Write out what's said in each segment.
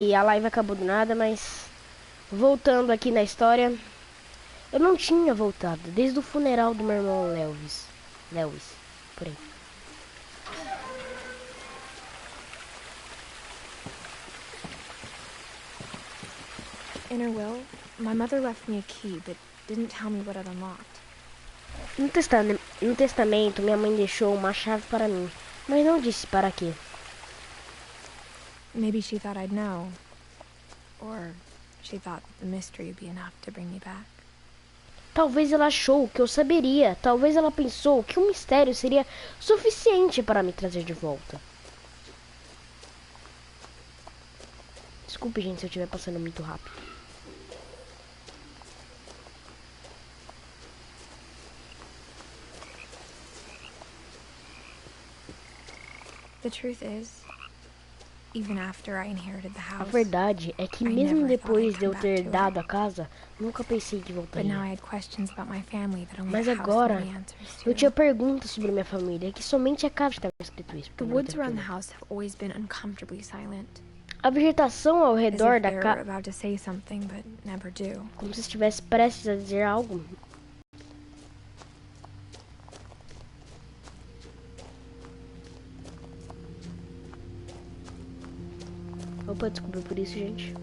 E a live acabou do nada, mas voltando aqui na história, eu não tinha voltado desde o funeral do meu irmão Lewis, por aí. In her will, my mother left me a key, but didn't tell me what it unlocked. No testamento, minha mãe deixou uma chave para mim, mas não disse para quê. Maybe she thought I'd know. Or she thought the mystery would be enough to bring me back. Talvez ela achou que eu saberia. Talvez ela pensou que o mistério seria suficiente para me trazer de volta. Desculpe, gente, se eu estiver passando muito rápido. The truth is, even after I inherited the A house, verdade é que I mesmo never thought depois I'd de eu come ter back to dado it. a casa, nunca pensei que But now I voltaria. had questions about my family that only Mas the house knew agora, the answers eu to. tinha perguntas sobre minha família que somente a casa estava escrito isso. The woods around the house have always been uncomfortably silent. A vegetação ao As redor if da they're casa, about to say something but never do. como se estivesse prestes a dizer algo. Opa, desculpa por isso, gente.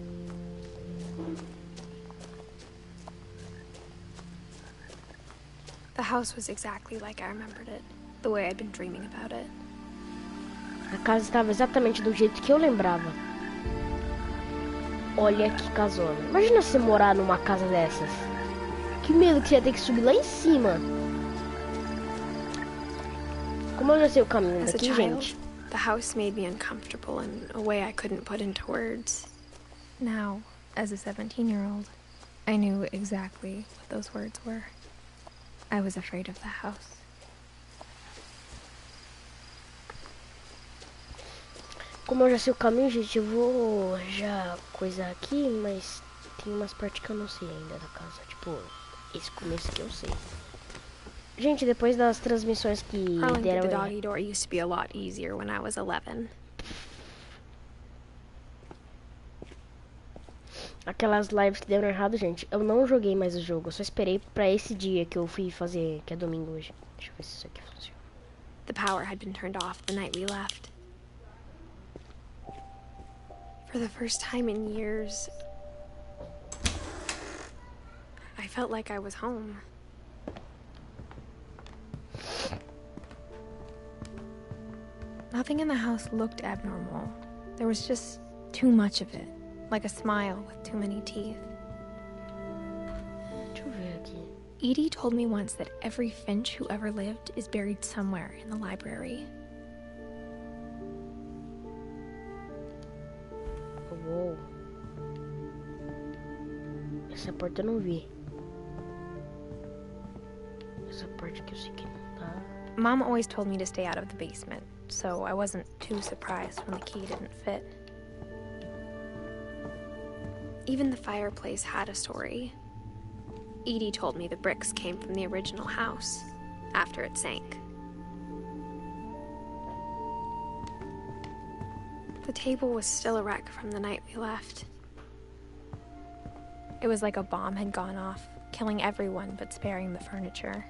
The house was exactly like I remembered it, the way I'd been dreaming about it. A casa estava exatamente do jeito que eu lembrava. Olha que casona. Imagina você morar numa casa dessas. Que medo que você ia ter que subir lá em cima. Como eu já sei o caminho As a daqui, child, gente. the house made me uncomfortable in a way I couldn't put into words. Now, as a 17-year-old, I knew exactly what those words were. I was afraid of the house. Como eu já sei o caminho, gente, eu vou já coisar aqui, mas tem umas partes que eu não sei ainda da casa. Tipo, esse começo que eu sei. Gente, depois das transmissões que Crawling through the deram... doggy door used to be a lot easier when I was 11. Aquelas lives que deram errado, gente, eu não joguei mais o jogo. Eu só esperei pra esse dia que eu fui fazer, que é domingo hoje. Deixa eu ver se isso aqui funciona. The power had been turned off the night we left. For the first time in years, I felt like I was home. Nothing in the house looked abnormal. There was just too much of it, like a smile with too many teeth. Deixa eu ver aqui. Edie told me once that every Finch who ever lived is buried somewhere in the library. Uou. Essa porta eu não vi. Essa parte que eu sei que não tá. Mom always told me to stay out of the basement, so I wasn't too surprised when the key didn't fit. Even the fireplace had a story. Edie told me the bricks came from the original house, after it sank. The table was still a wreck from the night we left. It was like a bomb had gone off, killing everyone but sparing the furniture.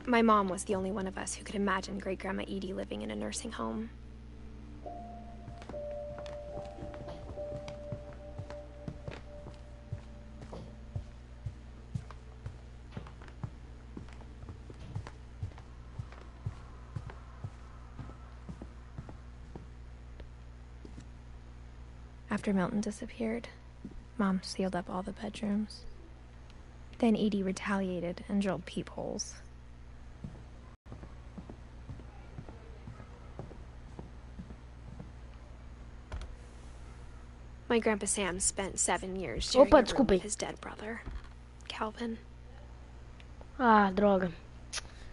My mom was the only one of us who could imagine Great-Grandma Edie living in a nursing home. After Milton disappeared, Mom sealed up all the bedrooms. Then Edie retaliated and drilled peepholes. My Grandpa Sam spent 7 years sharing a room with his dead brother, Calvin. Ah, droga.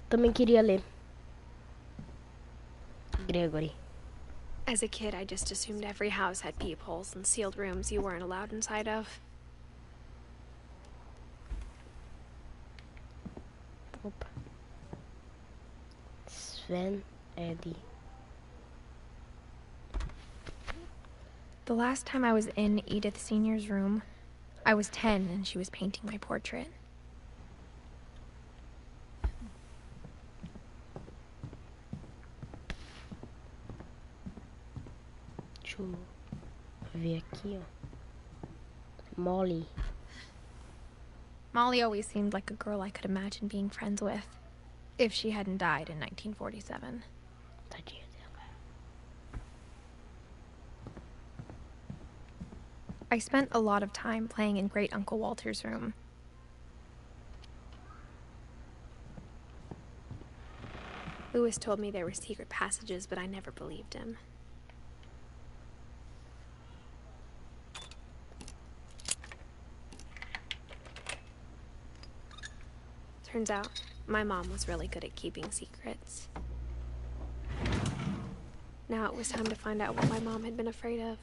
Também queria ler. Gregory. As a kid, I just assumed every house had peepholes and sealed rooms you weren't allowed inside of. Opa. Sven, Eddie. The last time I was in Edith Sr.'s room, I was 10 and she was painting my portrait. Deixa eu ver aqui, ó. Molly. Molly always seemed like a girl I could imagine being friends with, if she hadn't died in 1947. Tadinha dela. I spent a lot of time playing in Great Uncle Walter's room. Louis told me there were secret passages, but I never believed him. Turns out, my mom was really good at keeping secrets. Now it was time to find out what my mom had been afraid of.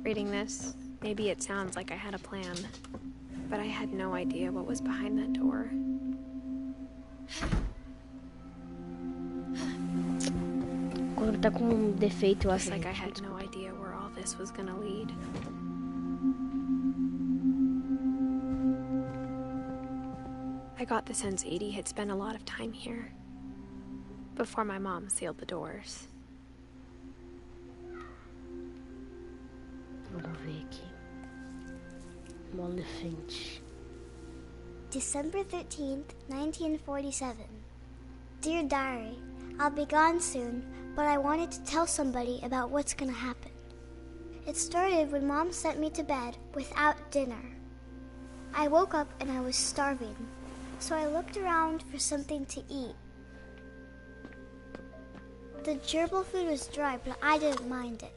Reading this, maybe it sounds like I had a plan, but I had no idea what was behind that door. Quando tá com defeito, eu acho. Just like I had no idea where all this was gonna lead. I got the sense Edie had spent a lot of time here, before my mom sealed the doors. Vamos ver aqui. Edith Finch. December 13th, 1947. Dear Diary, I'll be gone soon, but I wanted to tell somebody about what's gonna happen. It started when Mom sent me to bed without dinner. I woke up and I was starving, so I looked around for something to eat. The gerbil food was dry, but I didn't mind it.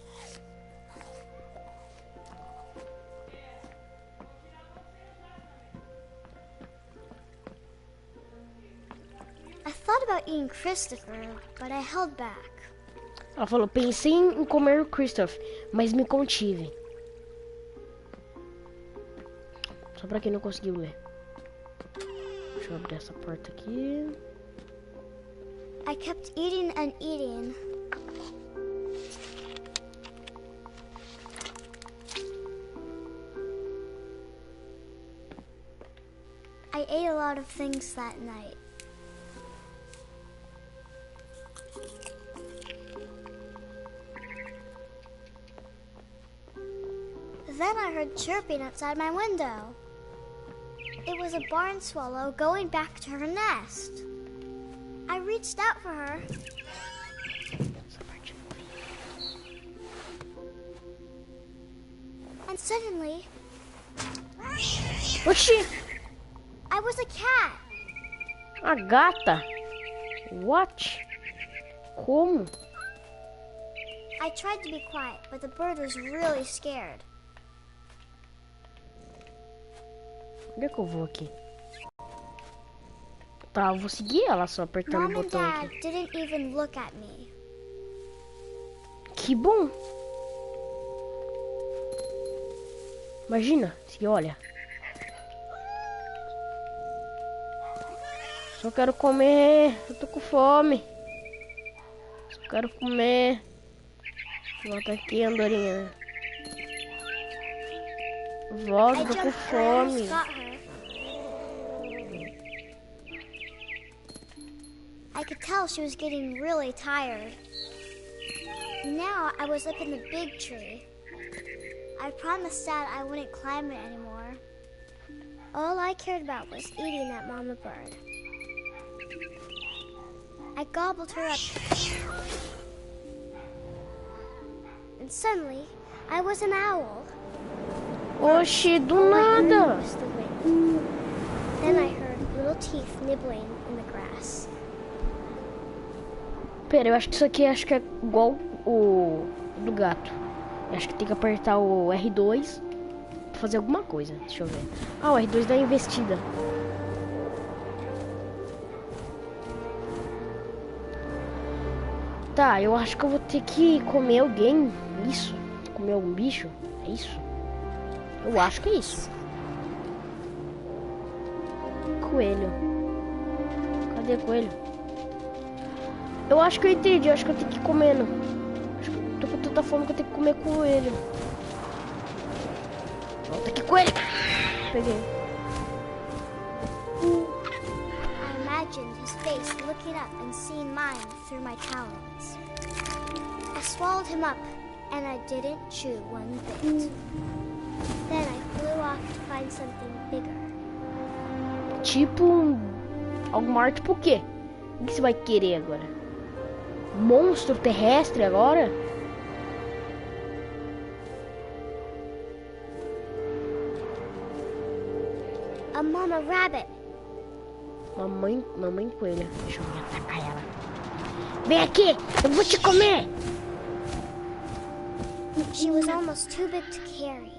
I thought about eating Christopher, but I held back. Ela falou, pensei em comer o Christoph, mas me contive. Só pra quem não conseguiu ler. Deixa eu abrir essa porta aqui. I kept eating and eating. I ate a lot of things that night. Then I heard chirping outside my window. It was a barn swallow going back to her nest. I reached out for her. And suddenly, Oxi! I was a cat. A gata? What? Como? I tried to be quiet, but the bird was really scared. Onde é que eu vou aqui? Tá, eu vou seguir ela só apertando o Mom and botão Dad aqui. didn't even look at me. Que bom! Imagina, se olha. Só quero comer, eu tô com fome. Só quero comer. Volta aqui, andorinha. Volta, I tô com jumped for her and fome. got her. I could tell she was getting really tired. Now I was up in the big tree. I promised Dad I wouldn't climb it anymore. All I cared about was eating that mama bird. I gobbled her up. And suddenly, I was an owl. Oxi, do All I heard nada. was the wind. Then I heard little teeth nibbling in the grass. Pera, eu acho que isso aqui acho que é igual o do gato. Eu acho que tem que apertar o R2 pra fazer alguma coisa. Deixa eu ver. Ah, o R2 dá investida. Tá, eu acho que eu vou ter que comer alguém. Isso? Comer algum bicho? É isso? Eu acho que é isso. Coelho. Cadê coelho? Eu acho que eu entendi, eu acho que eu tenho que ir comendo. Acho que eu tô com tanta fome que eu tenho que comer coelho. Volta aqui, coelho! Peguei. I imagined his face looking up and seeing mine through my talons. I swallowed him up, and I didn't chew one bit. Then I flew off to find something bigger. Tipo algo maior, tipo o quê? O que você vai querer agora? Monstro terrestre agora? A mama rabbit. Mamãe coelha. Deixa eu me atacar ela. Vem aqui, eu vou te comer. She was almost too big to carry.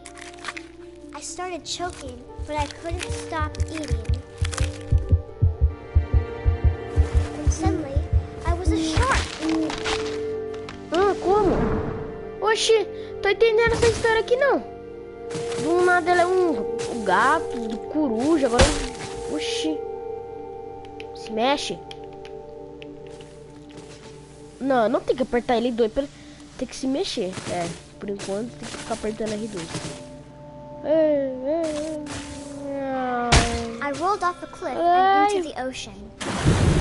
I started choking, but I couldn't stop eating. And suddenly, I was a shark. Ah, como? Oxi, tô entendendo essa história aqui não. Do nada ela é um gato, do coruja, agora... Oxi. Se mexe. Não tem que apertar L2 pra... Tem que se mexer. É, por enquanto tem que ficar apertando R2. I rolled off the cliff and into the ocean.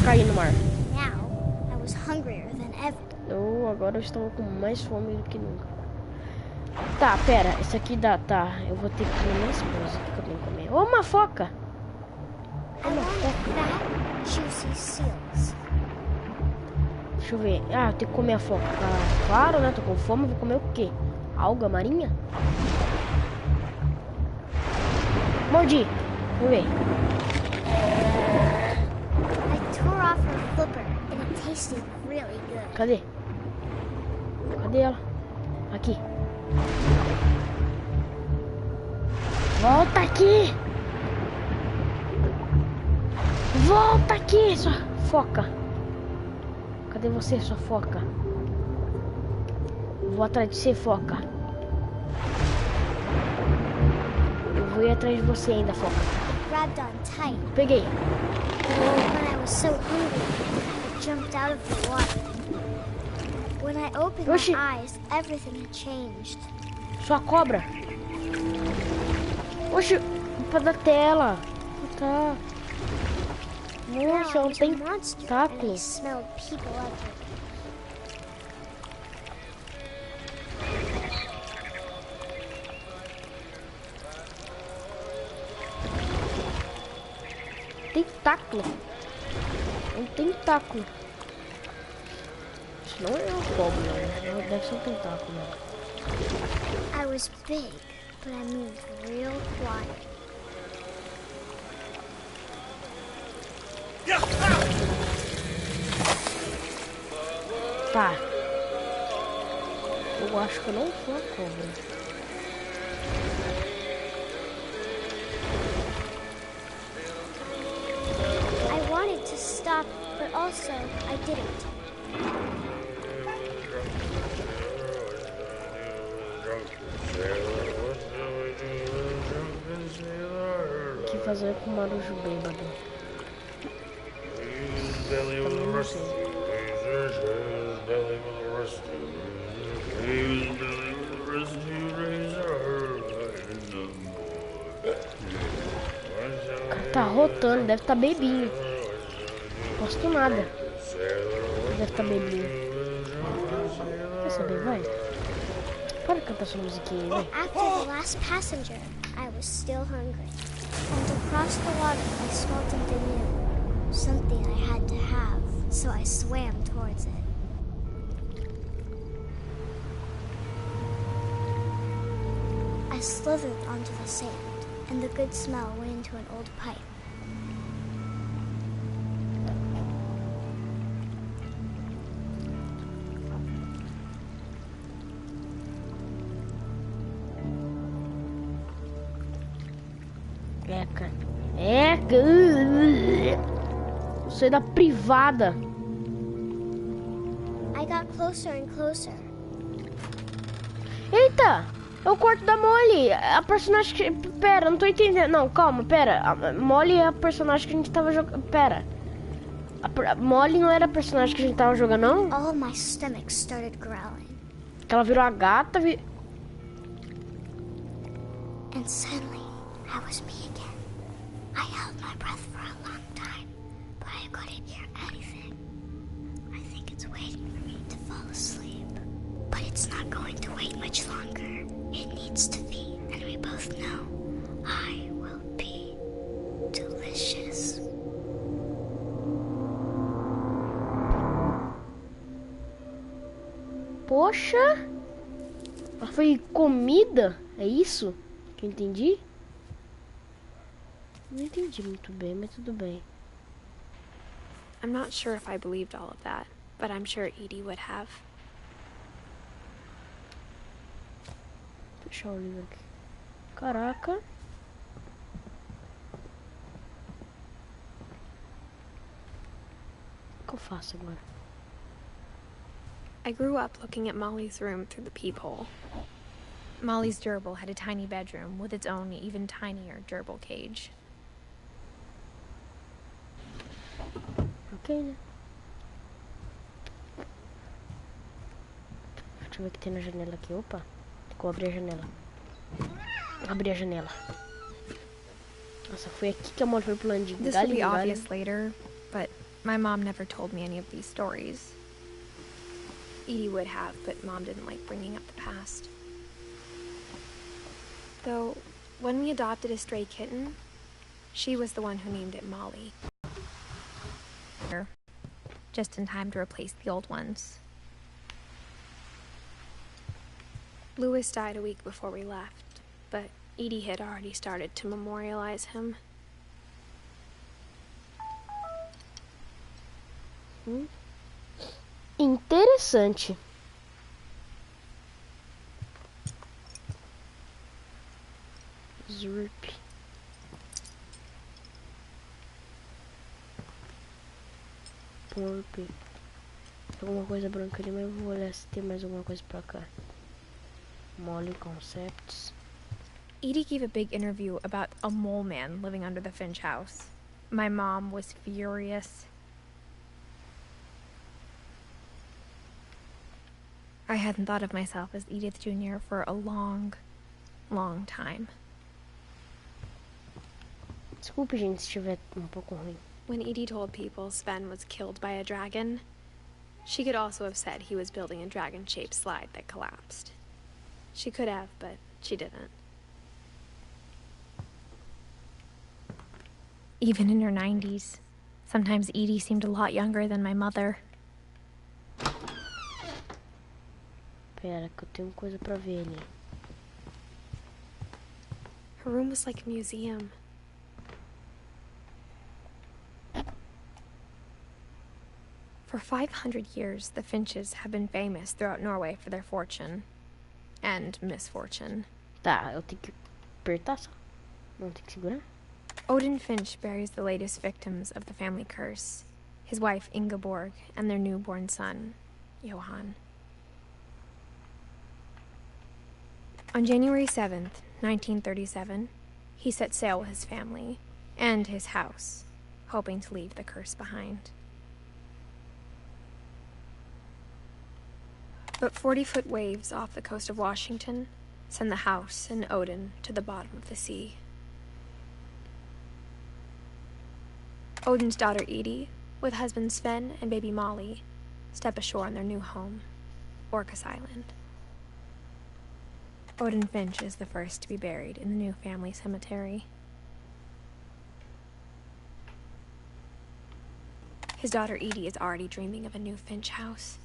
Caí no mar. Now, I was hungrier than ever. Agora eu estou com mais fome do que nunca. Tá, pera, isso aqui dá, tá. Eu vou ter que comer mais coisa. O que eu tenho que comer? Ô, uma foca! I wanted fat, juicy seals. Deixa eu ver. Ah, eu tenho que comer a foca. Ah, claro, né? Tô com fome, vou comer o quê? Alga marinha? Mordi. Vamos ver. I tore off her flipper and it tasted really good. Cadê? Cadê ela? Aqui. Volta aqui! Volta aqui, sua foca! Cadê você, sua foca? Vou atrás de você, foca. Eu vou ir atrás de você ainda, foca. Grabbed on tight. Peguei. When I was so hungry, I jumped out of the water. When I opened Oxi. my eyes, everything had changed. Sua cobra. Oxi, culpa da tela. Tá. Now Nossa, I não was tem a monster, and I tentáculo. smelled people everywhere. Tentáculo. Um tentáculo. Isso não é uma cobra, né? Deve ser um tentáculo, né? I was big, but I moved real quiet. Tá. Eu acho que eu não sou a cobra. I wanted to stop, but also I didn't. O que fazer com o marujo bêbado? Também não sei. O cara tá rotando, deve estar bebinho. Não posto nada. Deve estar bebinho. Quer saber, vai? Para de cantar essa musiquinha aí, vai. After the last passenger, I was still hungry. And across the water, I smelled something new. Something I had to have, so I swam towards it. I slithered onto the sand, and the good smell went into an old pipe. Você é da privada. I got closer and closer. Eita! É o quarto da Molly. A personagem que... Pera, não tô entendendo. Não, calma, pera. A Molly é a personagem que a gente tava jogando. Pera. A Molly não era a personagem que a gente tava jogando, não? All my stomach started growling. Que ela virou a gata. And suddenly, I was me again. I held my breath for a long time, but I couldn't hear anything. I think it's waiting for me to fall asleep. But it's not going to wait much longer. It needs to be, and we both know I will be delicious. Poxa! Ela foi comida? É isso que eu entendi? Não entendi muito bem, mas tudo bem. I'm not sure if I believed all of that, but I'm sure Edie would have. Vou fechar o livro aqui. Caraca. O que eu faço agora? I grew up looking at Molly's room through the peephole. Molly's gerbil had a tiny bedroom with its own even tinier gerbil cage. Ok, né? Deixa eu ver o que tem na janela aqui. Opa, vou abrir a janela. Abri a janela. Nossa, foi aqui que a Molly foi pulando de This will galho be em galho. obvious later, but my mom never told me any of these stories. Edie would have, but Mom didn't like bringing up the past. Though, when we adopted a stray kitten, she was the one who named it Molly. Just in time to replace the old ones. Louis died a week before we left, but Edie had already started to memorialize him. Interessante. Zurp. Porp. Tem alguma coisa branca ali, mas eu vou olhar se tem mais alguma coisa pra cá. Molly Concepts. Edie gave a big interview about a mole man living under the Finch house. My mom was furious. I hadn't thought of myself as Edith Jr. for a long, long time. Desculpe, gente, se estiver um pouco ruim. When Edie told people Sven was killed by a dragon, she could also have said he was building a dragon-shaped slide that collapsed. She could have, but she didn't. Even in her 90s, sometimes Edie seemed a lot younger than my mother. Pera, que eu tenho coisa pra ver ali. Her room was like a museum. For 500 years, the Finches have been famous throughout Norway for their fortune. And misfortune. Tá, eu tenho que apertar só. Não tem que segurar? Odin Finch buries the latest victims of the family curse. His wife, Ingeborg, and their newborn son, Johan. On January 7th, 1937, he set sail with his family and his house, hoping to leave the curse behind. But 40-foot waves off the coast of Washington send the house and Odin to the bottom of the sea. Odin's daughter Edie, with husband Sven and baby Molly, step ashore on their new home, Orcas Island. Odin Finch is the first to be buried in the new family cemetery. His daughter Edie is already dreaming of a new Finch house.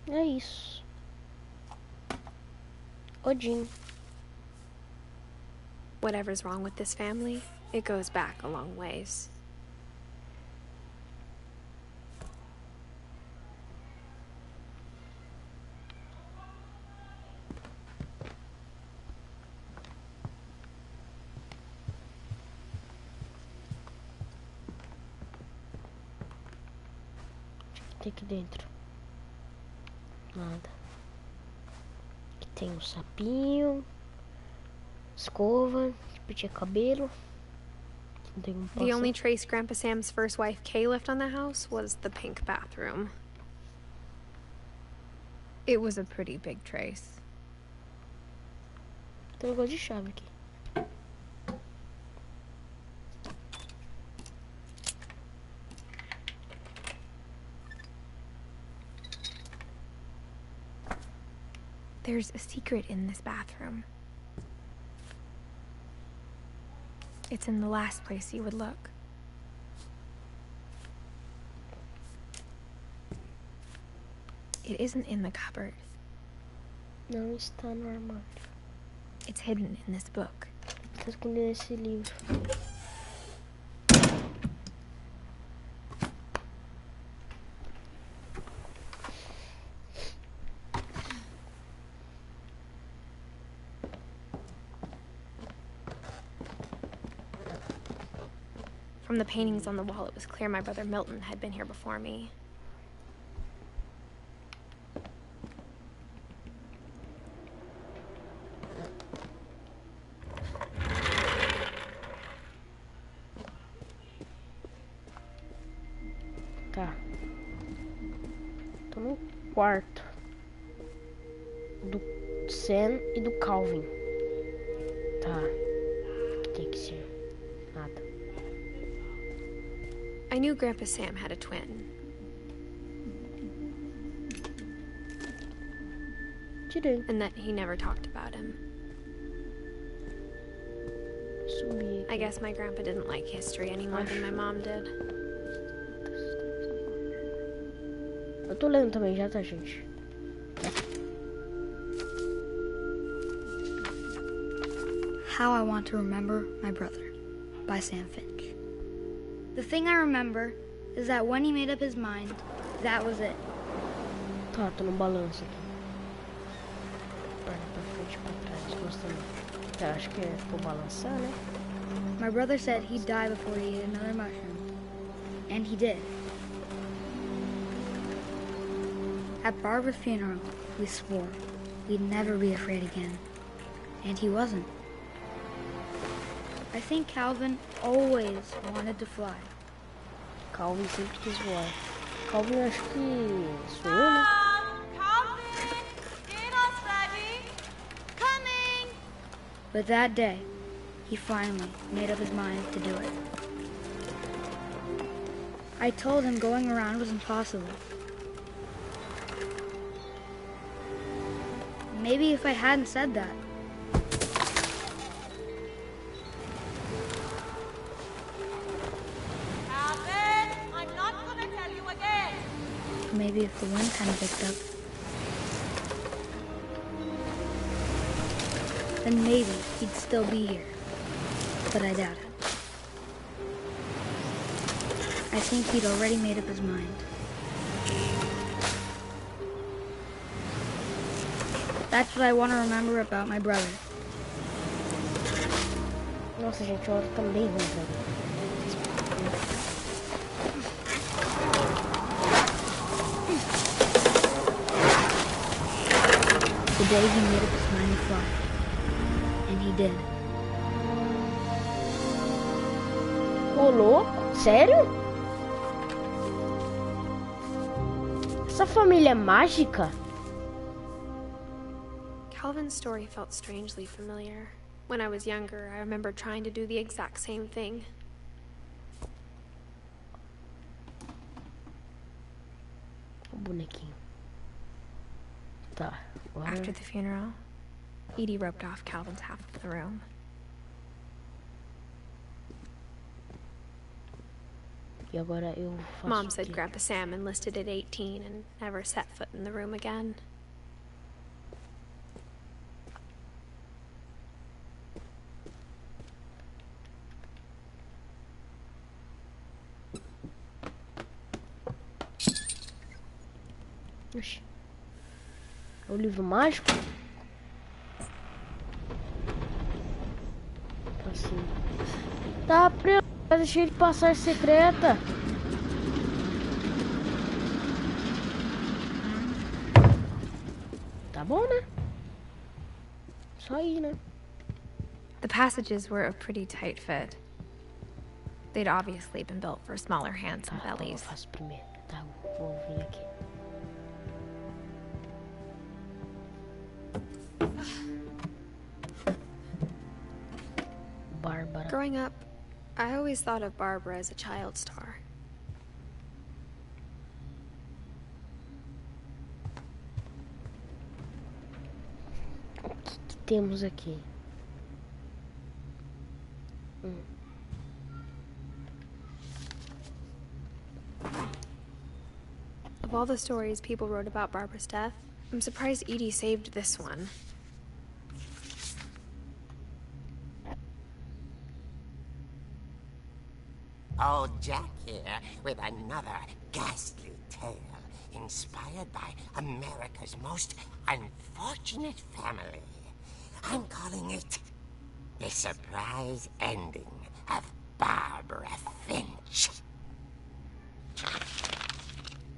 É isso. Odin. Whatever's wrong with this family, it goes back a long ways. O que tem aqui dentro? Nada. Aqui tem um sapinho. Escova. De pentear cabelo. Não tem como The passar. only trace Grandpa Sam's first wife, Kay, left on the house was the pink bathroom. It was a pretty big trace. Tem um negócio de chave aqui. There's a secret in this bathroom. It's in the last place you would look. It isn't in the cupboard. Não está no armário. It's hidden in this book. Está escondido nesse livro. From the paintings on the wall, it was clear my brother Milton had been here before me. Tá. Tô no quarto do Sam e do Calvin. Tá. O que tem que ser? Nada. I knew Grandpa Sam had a twin. Tirei. And that he never talked about him. Subi aqui. I guess my grandpa didn't like history any more than my mom did. Eu tô lendo também já, tá, gente? How I Want to Remember My Brother by Sam Finch. The thing I remember is that when he made up his mind, that was it. Tá, tô no balanço aqui. Perna pra frente, pra trás, gostando. Tá, acho que é por balançar, né? My brother said he'd die before he ate another mushroom. And he did. At Barbara's funeral, we swore we'd never be afraid again. And he wasn't. I think Calvin always wanted to fly. Calvin sempre quis voar. Calvin, acho que sou eu, né? But that day, he finally made up his mind to do it. I told him going around was impossible. Maybe if I hadn't said that, maybe if the wind hadn't picked up, then maybe he'd still be here. But I doubt it. I think he'd already made up his mind. That's what I want to remember about my brother. Nossa, gente, o áudio tá bem ruim pra mim. The day he made up his mind to fly. And he did. Ô, louco? Sério? Essa família é mágica? Calvin's story felt strangely familiar. When I was younger, I remember trying to do the exact same thing. O bonequinho. Tá, agora... After the funeral, Edie roped off Calvin's half of the room. E agora eu faço Mom o said quê? Grandpa Sam enlisted at 18 and never set foot in the room again. Oxi. É o livro mágico? Assim. Tá preso. Deixei de passagem secreta. Tá bom, né? Só ir, né? The passages were a pretty tight fit. They'd obviously been built for smaller hands and Tá, eu bellies. faço primeiro. Tá, vou vir aqui. Bárbara. Growing up, I always thought of Barbara as a child star. O que temos aqui? Of all the stories people wrote about Barbara's death, I'm surprised Edie saved this one. Old Jack here with another ghastly tale inspired by America's most unfortunate family. I'm calling it The Surprise Ending of Barbara Finch.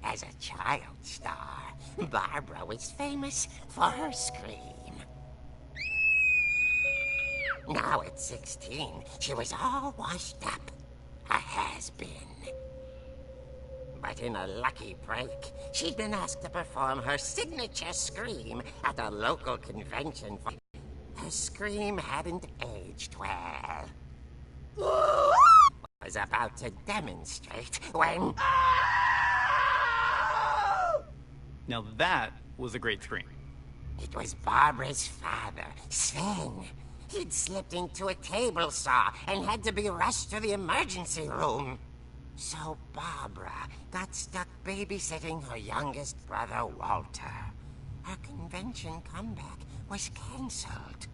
As a child star, Barbara was famous for her scream. Now at 16, she was all washed up. A has-been. But in a lucky break, she'd been asked to perform her signature scream at a local convention. Her scream hadn't aged well. Was about to demonstrate when... Now that was a great scream. It was Barbara's father, Sven. He'd slipped into a table saw and had to be rushed to the emergency room. So Barbara got stuck babysitting her youngest brother, Walter. Her convention comeback was cancelled.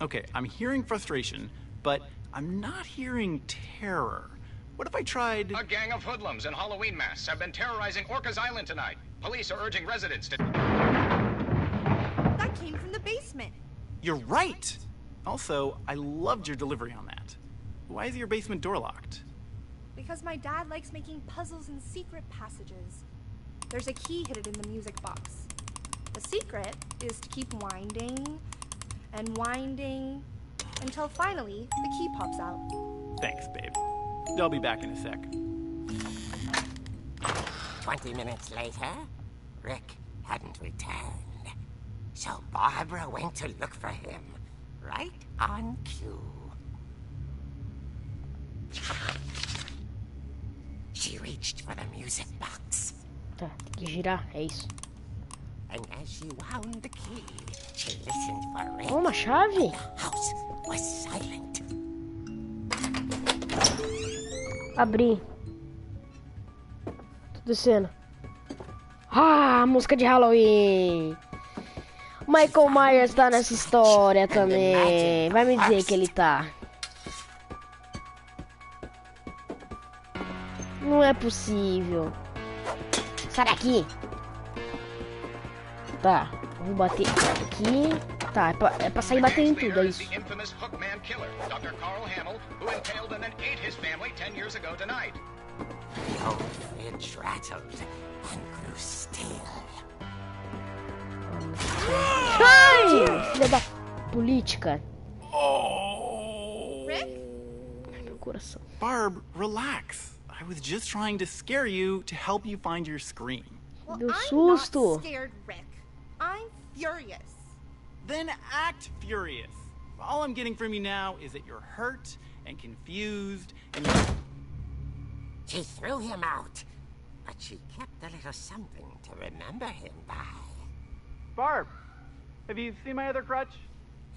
Okay, I'm hearing frustration, but I'm not hearing terror. What if I tried... A gang of hoodlums in Halloween masks have been terrorizing Orcas Island tonight. Police are urging residents to... That came from the basement. You're right! Also, I loved your delivery on that. Why is your basement door locked? Because my dad likes making puzzles in secret passages. There's a key hidden in the music box. The secret is to keep winding and winding until finally the key pops out. Thanks, babe. I'll be back in a sec. 20 minutes later, Rick hadn't returned. So Barbara went to look for him, right on cue. She reached for the music box. Tá, tem que girar, é isso. And as she wound the key, she listened for Rick. Oh, uma chave? The house was silent. Abri. Tô descendo. Ah, música de Halloween. Michael Myers tá nessa história também. Vai me dizer que ele tá. Não é possível. Sai daqui. Tá, vou bater aqui. Tá, é pra sair batendo em tudo, é isso. The infamous Hookman killer, Dr. Carl Hamill, who impaled and then ate his family 10 years ago tonight. The old fridge rattled and grew still. Ai! Filha da política. Rick? Ai, meu coração. Barb, relax. I was just trying to scare you to help you find your scream. Well, Deu I'm susto. not scared, Rick. I'm furious. Then act furious. All I'm getting from you now is that you're hurt and confused and you're... She threw him out, but she kept a little something to remember him by. Barb, have you seen my other crutch?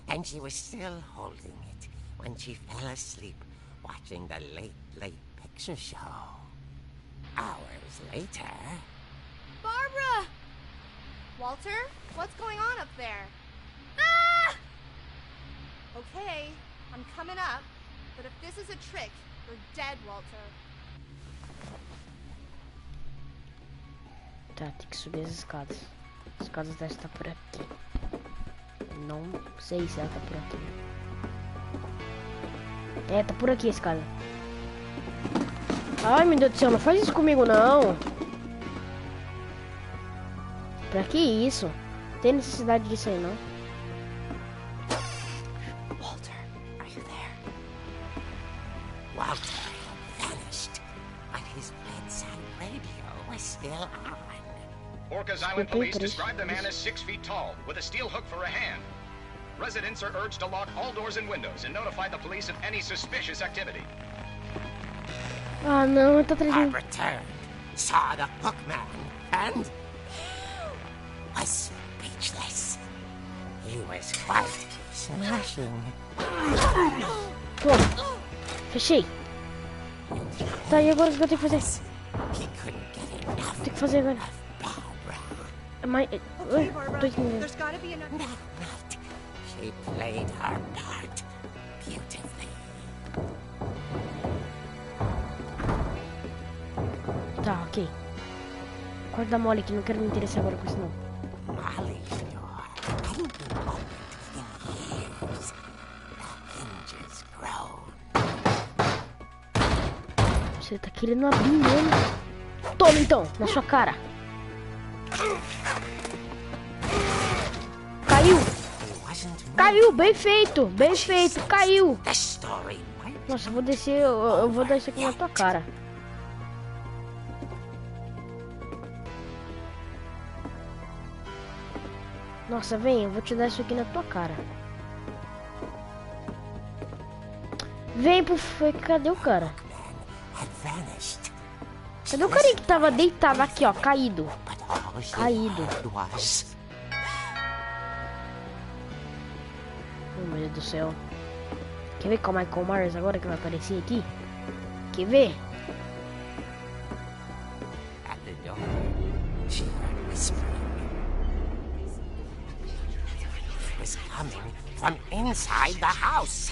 And she was still holding it when she fell asleep watching the late picture show. Hours later... Barbara! Walter, what's going on up there? Ah! Okay, I'm coming up, but if this is a trick, you're dead, Walter. Tá, tem que subir as escadas. As escadas devem estar por aqui. Não sei se ela tá por aqui. É, tá por aqui a escada. Ai, meu Deus do céu, não faz isso comigo, não. Pra que isso? Não tem necessidade disso aí, não. Walter, are you there? Walter had vanished, but his bedside radio was still on. Orcas Island police describe the man as 6 feet tall, with a steel hook for a hand. Residents are urged to lock all doors and windows and notify the police of any suspicious activity. Ah, não, tá trazendo. Barbara turned, saw the hook man, and was speechless. He was quite smashing. Pronto. Fechei. Tá, e agora o que eu tenho que fazer? He couldn't get enough Tem que fazer agora. of Barbara. Mas... Okay, Barbara, Tô entendendo. there's gotta be another. That night, she played her part beautifully. Tá, ok. Corda mole aqui, não quero me interessar agora com isso não. Molly's door hadn't been opened in years. The hinges groaned. Você tá querendo abrir mesmo? Toma então, na sua cara. Caiu! He wasn't Caiu, bem feito, caiu. the story might Nossa, eu vou descer, eu vou dar isso aqui na tua cara. Nossa, vem, eu vou te dar isso aqui na tua cara. Vem pro... Cadê o cara? had vanished. Cadê o carinha que tava deitado aqui, ó, caído? But all she Caído. heard was Oh, meu Deus do céu. Quer ver com o Michael Myers agora que vai aparecer aqui? Quer ver? at the door. She heard whispering. It was coming from inside the house.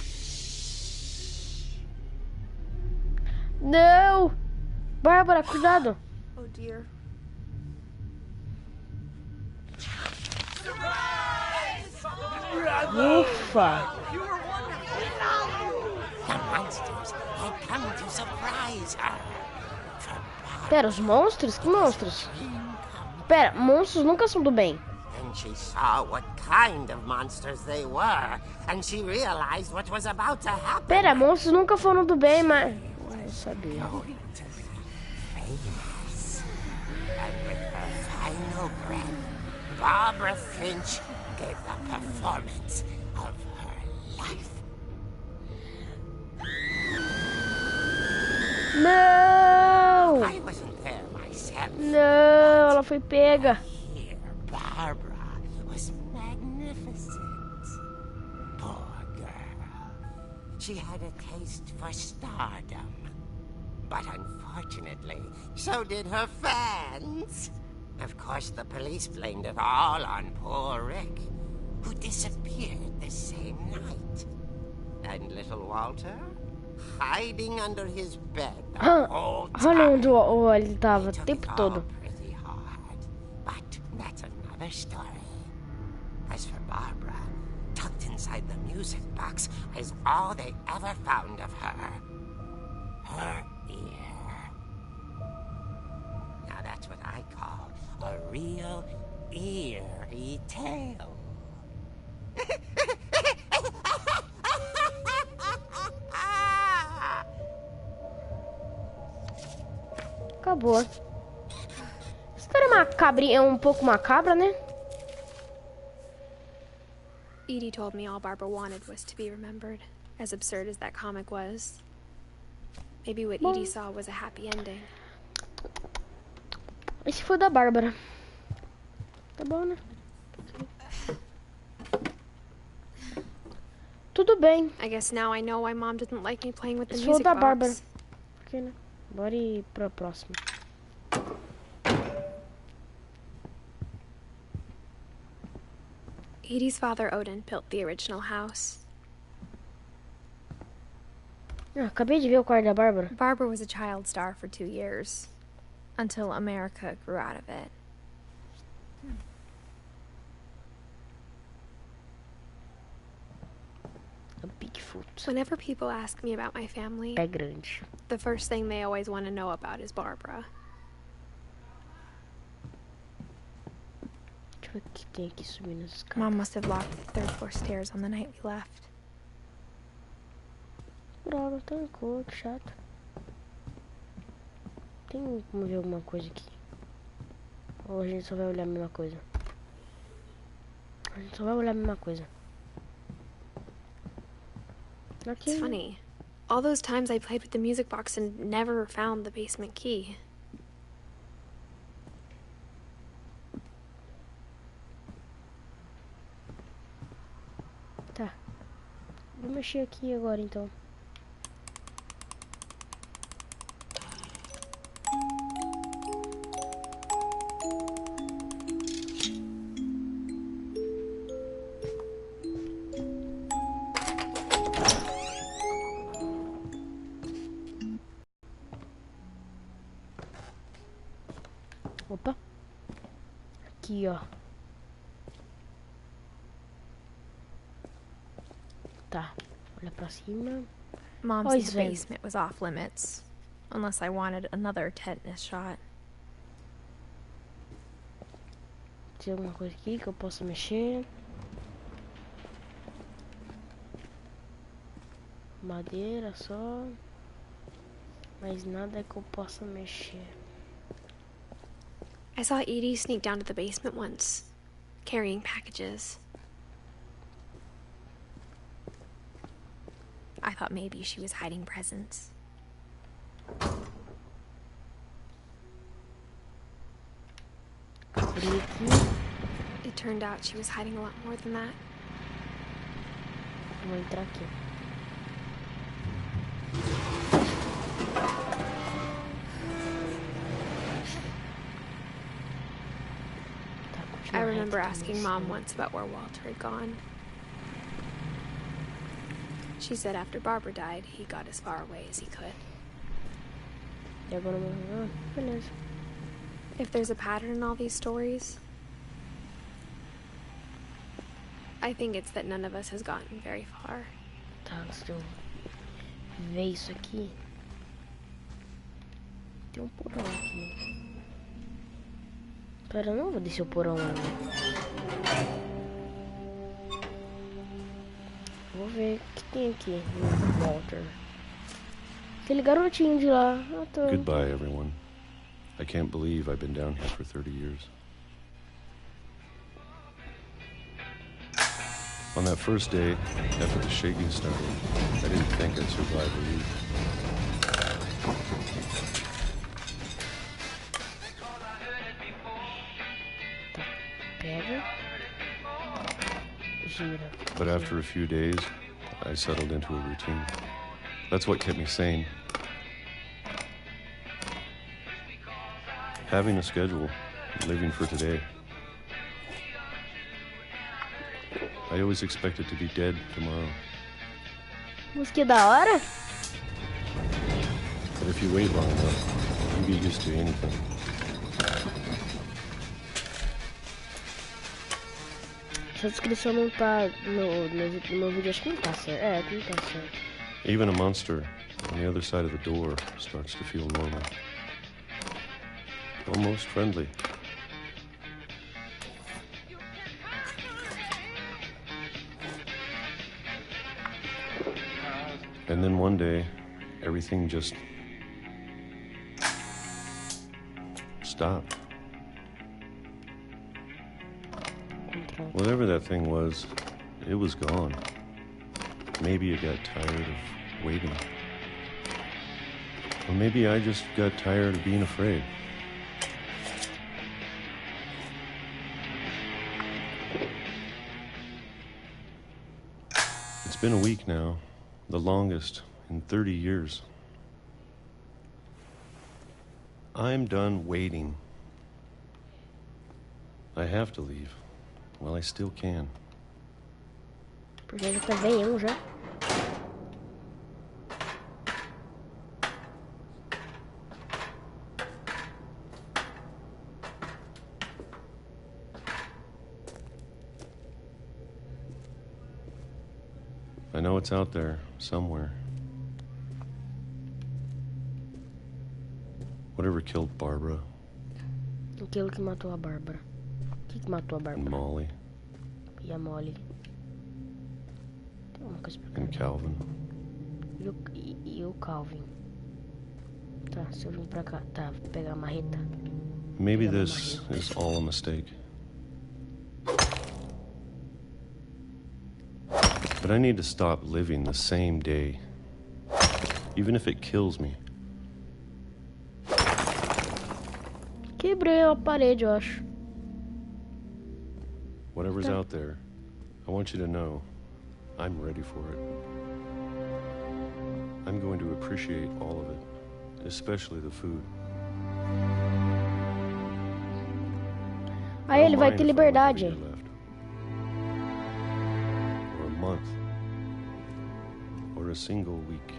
Não! Bárbara, cuidado! Oh dear. Ufa! The monsters had come to surprise her. For Pera, os monstros? Que monstros? Pera, monstros nunca são do bem. then she saw what kind of monsters they were, and she realized what was about to happen. Pera, monstros nunca foram do bem, mas... Eu sabia. Going to be famous. And with her final breath, Barbara Finch gave the performance of her life. Não! I wasn't there myself. Não, ela foi pega. Here, Barbara was magnificent. Poor girl. She had a taste for stardom. But unfortunately, so did her fans. Of course, the police blamed it all on poor Rick, who disappeared the same night. And little Walter, hiding under his bed the whole Olha time. onde ele tava o Took tempo it all todo. pretty hard, but that's another story. As for Barbara, tucked inside the music box is all they ever found of her. Her ear. Now that's what I call a real eerie tale. Acabou. Essa história é macabrinha, é um pouco macabra, né? Edie told me all Barbara wanted was to be remembered, as absurd as that comic was. Maybe what Edie saw was a happy ending. Esse foi da Bárbara. Tá bom, né? Tudo bem. I guess now I know why Mom didn't like me playing with the Esse foi o music da box. Bárbara. Ok, né? Bora ir pra próxima. Edie's father, Odin, built the original house. Ah, acabei de ver o quarto da Bárbara. Barbara was a child star for 2 years, until America grew out of it. A Bigfoot. Whenever people ask me about my family, É grande. the first thing they always want to know about is Barbara. Deixa eu ver o que tem aqui subindo as escadas. Mom must have locked the third floor stairs on the night we left. Droga, tancou, que chato. Tem como ver alguma coisa aqui? Ou a gente só vai olhar a mesma coisa? A gente só vai olhar a mesma coisa. Aqui. It's funny. All those times I played with the music box and never found the basement key. Tá. Vou mexer aqui agora então. Opa. Aqui, ó. Tá. Olha pra cima. Mom Oh, said he's the very- basement was off limits. Unless I wanted another tetanus shot. Tem alguma coisa aqui que eu possa mexer? Madeira só. Mas nada que eu possa mexer. I saw Edie sneak down to the basement once, carrying packages. I thought maybe she was hiding presents. Abri aqui. It turned out she was hiding a lot more than that. Vou entrar aqui. Tá, continua I remember reto, asking assim. Mom once about where Walter had gone. She said after Barbara died, he got as far away as he could. E agora eu vou... beleza. If there's a pattern in all these stories, I think it's that none of us has gotten very far. Tá, antes de eu ver isso aqui. Tem um porão aqui. Pera, eu não vou descer o porão lá. Vou ver o que tem aqui no Walter. Aquele garotinho de lá. Ah, tô... Goodbye, everyone. I can't believe I've been down here for 30 years. On that first day, after the shaking started, I didn't think I'd survive a week. Tá, pega. Gira. But after a few days, I settled into a routine. That's what kept me sane. Having a schedule, living for today. I always expected to be dead tomorrow. Música da hora? But if you wait long enough, you get used to anything. Essa descrição não tá no meu vídeo, acho que não tá certo. É, não tá certo. Even a monster on the other side of the door starts to feel normal. Almost friendly. And then one day, everything just stopped. Whatever that thing was, it was gone. Maybe it got tired of waiting. Or maybe I just got tired of being afraid. It's been a week now, the longest in 30 years. I'm done waiting. I have to leave. Well, I still can. Porque já tá veião já. I know it's out there, somewhere. Whatever killed Barbara Aquilo que matou a Bárbara. O que matou a and Bárbara? Molly E a Molly. Tem uma coisa pra cá. and Calvin. E o Calvin. Tá, se eu vim pra cá, tá, vou pegar a marreta. Maybe this is all a mistake. But I need to stop living the same day, even if it kills me. Quebrei a parede, eu acho. Whatever's out there, I want you to know I'm ready for it. I'm going to appreciate all of it, especially the food. Aí ele vai ter liberdade. Or a month. Or a single week.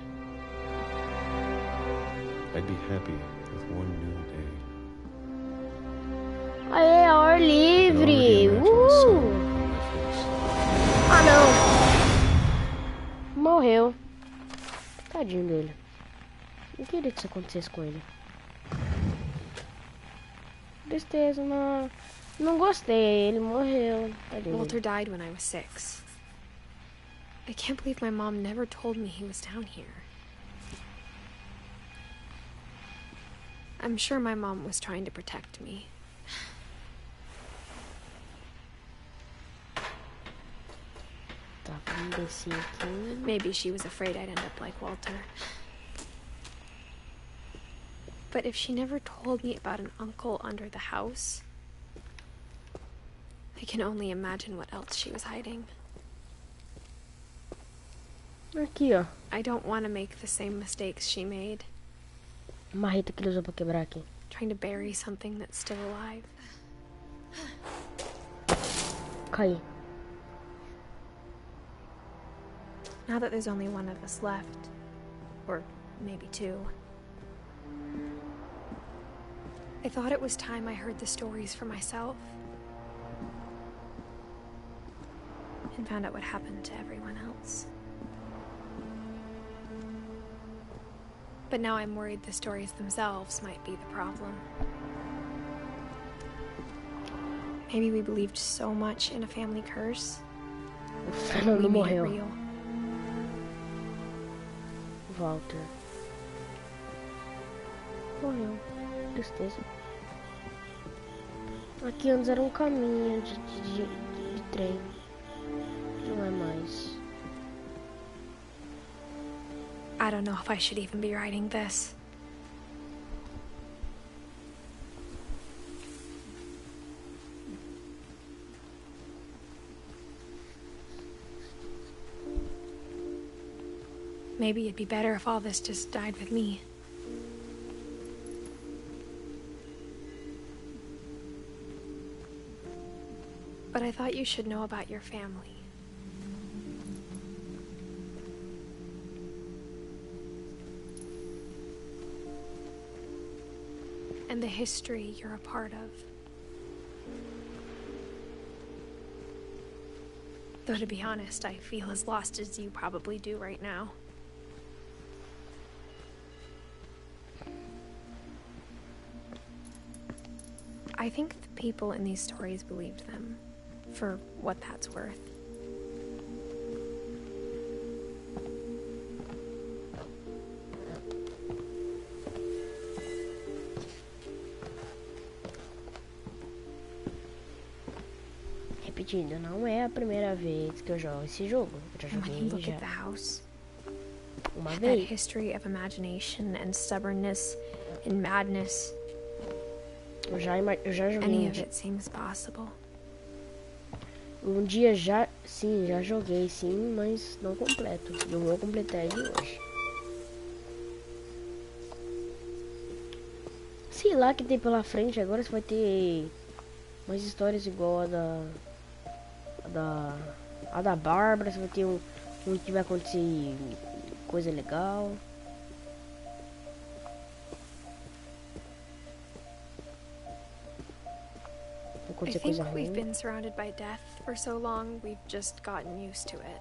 I'd be happy with one new day. Aê, ao ar livre! Ah, não! Morreu. Tadinho dele. Não queria que isso acontecesse com ele. Tristeza, não gostei. Ele morreu. Tadinho Walter dele. died when I was 6. I can't believe my mom never told me he was down here. I'm sure my mom was trying to protect me. Tá, vamos descer aqui. Maybe she was afraid I'd end up like Walter. But if she never told me about an uncle under the house, I can only imagine what else she was hiding. Aqui, ó. I don't want to make the same mistakes she made, Marreta que ele usou pra quebrar aqui. trying to bury something that's still alive. Caí. Now that there's only one of us left, or maybe two, I thought it was time I heard the stories for myself and found out what happened to everyone else. But now I'm worried the stories themselves might be the problem. Maybe we believed so much in a family curse, O Fernando we made it morreu. real. Walter. Morreu. Tristeza. Aqui antes era um caminho de trem. Não é mais. I don't know if I should even be writing this. Maybe it'd be better if all this just died with me. But I thought you should know about your family. And the history you're a part of. Though to be honest, I feel as lost as you probably do right now. I think the people in these stories believed them, for what that's worth. Repetindo, não é a primeira vez que eu jogo esse jogo. Eu já And when you joguei look já at the house, uma that vez. history of imagination and stubbornness and madness, Eu já joguei any um of dia. it seems possible. Um dia já, sim, já joguei sim, mas não completo. Eu vou completar ele hoje. Sei lá que tem pela frente agora, você vai ter umas histórias igual a da Bárbara, você vai ter um que vai acontecer coisa legal. Vai I acontecer think coisa we've ruim. been surrounded by death for so long, we've just gotten used to it.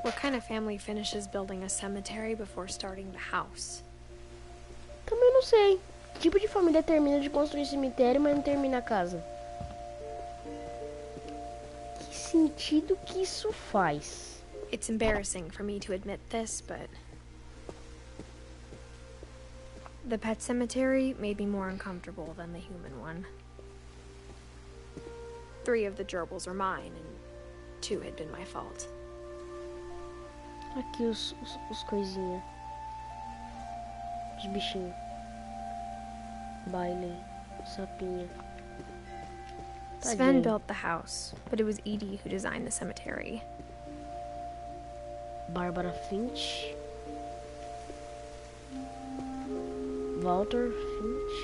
What kind of family finishes building a cemetery before starting the house? Também não sei. Que tipo de família termina de construir cemitério, mas não termina a casa? Que sentido que isso faz? It's embarrassing for me to admit this, but the pet cemetery made me more uncomfortable than the human one. 3 of the gerbils are mine, and 2 had been my fault. Aqui os coisinha. Os bichinhos. Bailey. Sapinha. Sven built the house, but it was Edie who designed the cemetery. Barbara Finch. Walter Finch.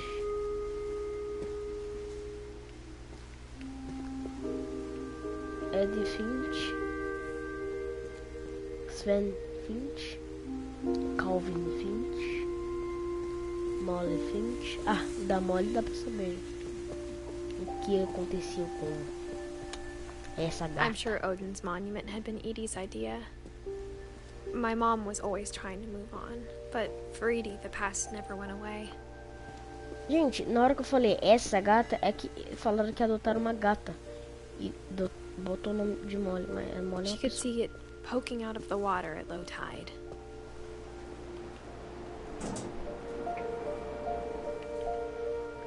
Edith Finch. Sven Finch. Calvin Finch. Molly Finch. Ah, da Molly dá pra saber o que aconteceu com essa gata. I'm sure Odin's monument had been Edie's idea. My mom was always trying to move on, but for Edie, the past never went away. Gente, na hora que eu falei essa gata, é que falaram que adotaram uma gata e botou o nome de Molly, mas a Molly é She uma could pessoa. see it poking out of the water at low tide.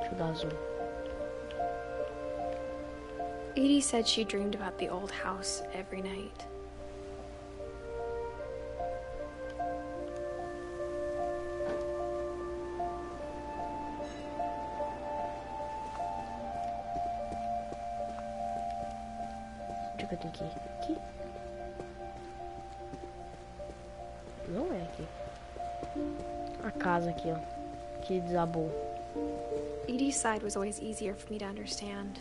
Deixa eu dar zoom. Edie said she dreamed about the old house every night. Onde que eu tenho que ir? Aqui? Não é aqui. A casa aqui, ó. Que desabou. Edie's side was always easier for me to understand.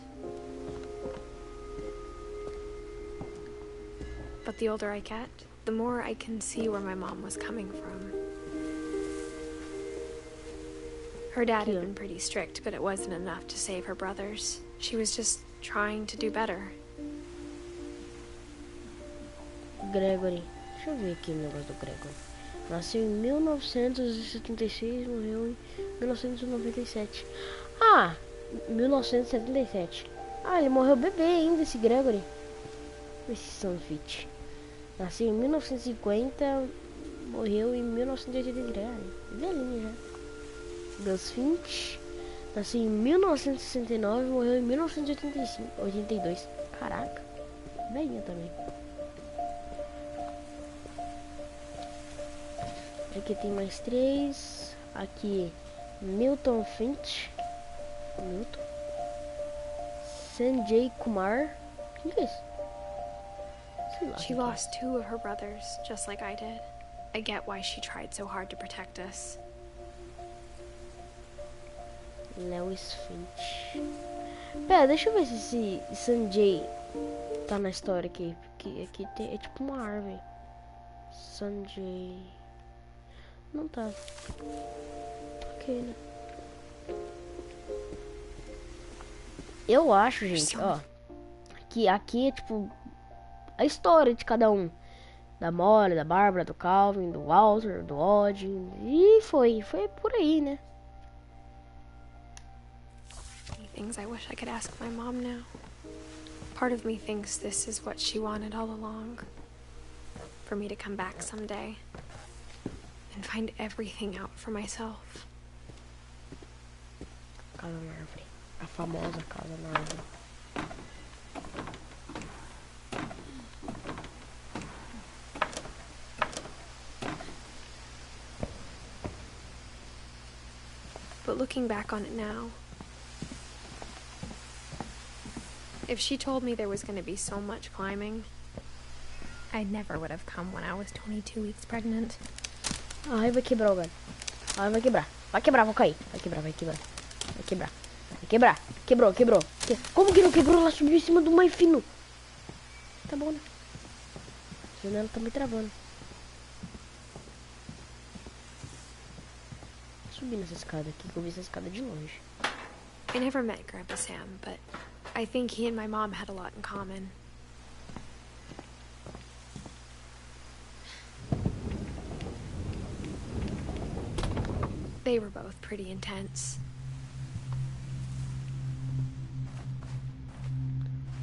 But the older I get, the more I can see where my mom was coming from. Her dad had been pretty strict, but it wasn't enough to save her brothers. She was just trying to do better. Gregory. Deixa eu ver aqui o negócio do Gregory. Nasceu em 1976, morreu em 1997. Ah, 1977. Ah, ele morreu bebê ainda, esse Gregory. Esse Sunfit. Nasceu em 1950, morreu em 1983. Velhinho já. Gus Finch. Nasceu em 1969, morreu em 1982. Caraca, velhinha também. Aqui tem mais 3. Aqui, Milton Finch. Milton. Sanjay Kumar. Quem é isso? Sei lá. She lost 2 of her brothers, just like I did. I get why she tried so hard to protect us. Lewis Finch. Pera, deixa eu ver se esse Sanjay tá na história aqui. Porque aqui tem, é tipo uma árvore. Sanjay. Não tá. Ok, né? Eu acho, gente, ó, que aqui é tipo a história de cada um. Da Molly, da Bárbara, do Calvin, do Walter, do Odin. E foi por aí, né? Things I wish I could ask my mom now. Part of me thinks this is what she wanted all along. For me to come back someday. And find everything out for myself. Casa na árvore. A famosa casa na árvore. But looking back on it now, if she told me there was going to be so much climbing, I never would have come when I was 22 weeks pregnant. Ai, vai quebrar o galho. Ai, vai quebrar. Vai quebrar, vou cair. Vai quebrar, vai quebrar. Vai quebrar. Vai quebrar. Quebrou, quebrou. Como que não quebrou? Ela subiu em cima do mais fino. Tá bom, né? A janela tá me travando. Subir nessa escada aqui, que eu vi essa escada de longe. I never met Grandpa Sam, but I think he and my mom had a lot in common. They were both pretty intense.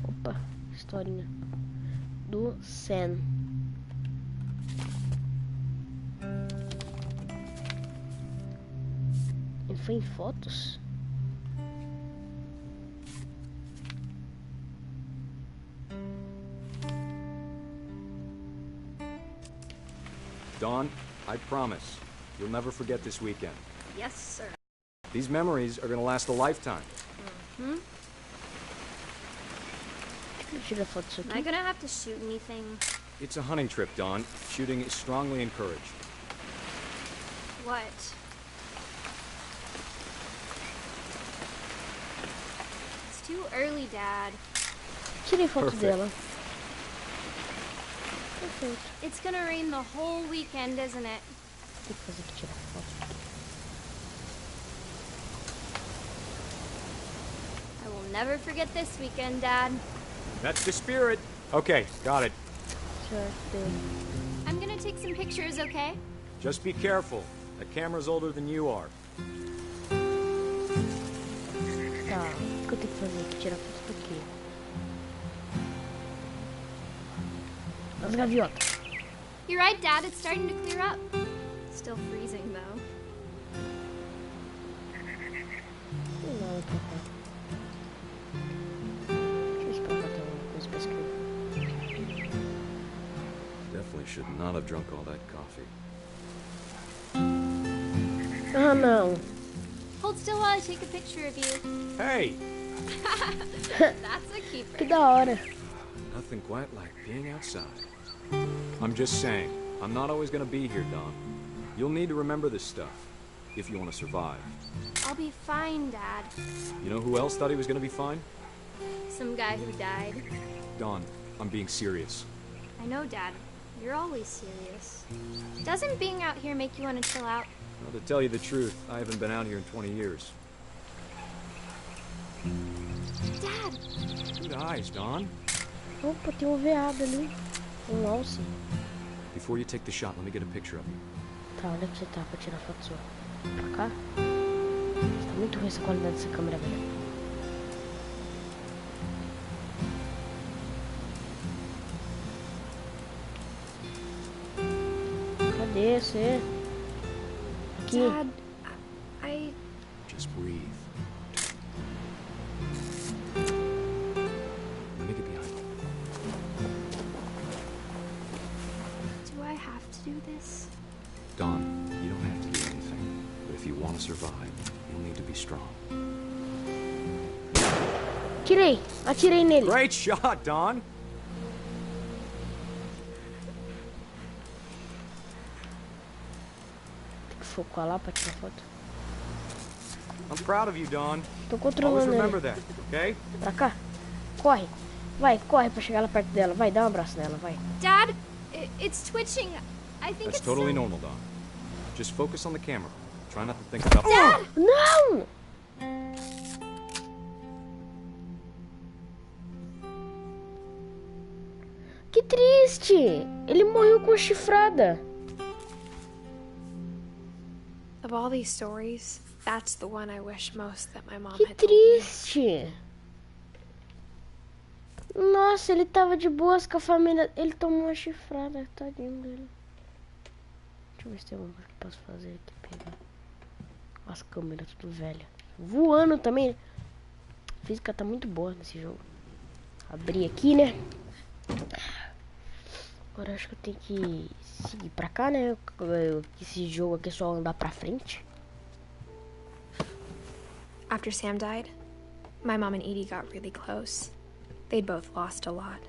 Opa, historinha do Sam. foi em fotos? Dawn, I promise, you'll never forget this weekend. Yes, sir. These memories are gonna last a lifetime. Tira foto disso Am I aqui. gonna have to shoot anything? It's a hunting trip, Dawn. Shooting is strongly encouraged. What? It's too early, Dad. Tirei foto Perfect. dela. Perfeito. It's gonna rain the whole weekend, isn't it? Tem que fazer que tirar foto. I will never forget this weekend, Dad. That's the spirit. Okay, got it. Certo. I'm gonna take some pictures, okay? Just be careful. That camera's older than you are. Tá, o que eu tenho que fazer? Tirar foto daqui. As gaviotas. You're right, Dad. It's starting to clear up. Still freezing, though. Não tem nada pra cá. Deixa eu esperar pra ter alguma coisa pra escrever. Definitely should not have drunk all that coffee. Ah, não. Hold still while I take a picture of you. Hey! That's a Que keeper. da hora. Nothing quite like being outside. I'm just saying, I'm not always gonna be here, Dawn. You'll need to remember this stuff, if you want to survive. I'll be fine, Dad. You know who else thought he was gonna be fine? Some guy who died. Dawn, I'm being serious. I know, Dad. You're always serious. Doesn't being out here make you want to chill out? Well, to tell you the truth, I haven't been out here in 20 years. Dad! Good eyes, Dawn. Opa, tem um veado ali. Alce. Before you take the shot, let me get a picture of you. Tá, onde é que você tá pra tirar foto sua? Pra cá? Tá muito ruim essa qualidade dessa câmera, velho. Cadê você? Aqui. Dad, I... Just breathe. Let me get behind you. Do I have to do this? Dawn, you don't have to do anything. But if you want to survive, you'll need to be strong. Tirei! Atirei nele! Great shot, Dawn! Tem que focar lá pra tirar foto. I'm proud of you, Dawn. Tô Always controlando remember ele. that, okay? Pra cá. Corre. Vai, corre pra chegar lá perto dela. Vai, dá um abraço nela, vai. Dad, it's twitching. I think That's it's totally some- normal, Dawn. Just focus on the camera. Try not to think about... Não! Que triste! Ele morreu com a chifrada. Of all these stories, that's the one I wish most that my mom Que had told me. triste! Nossa, ele tava de boas com a família. Ele tomou uma chifrada, tadinho dele. Deixa eu ver se tem alguma coisa que eu posso fazer aqui. Pegar as câmeras tudo velha. Voando também. A física tá muito boa nesse jogo. Abrir aqui, né? Agora acho que eu tenho que seguir pra cá, né? Esse jogo aqui é só andar pra frente. After Sam died, my mom and Edie got really close. They'd both lost a lot.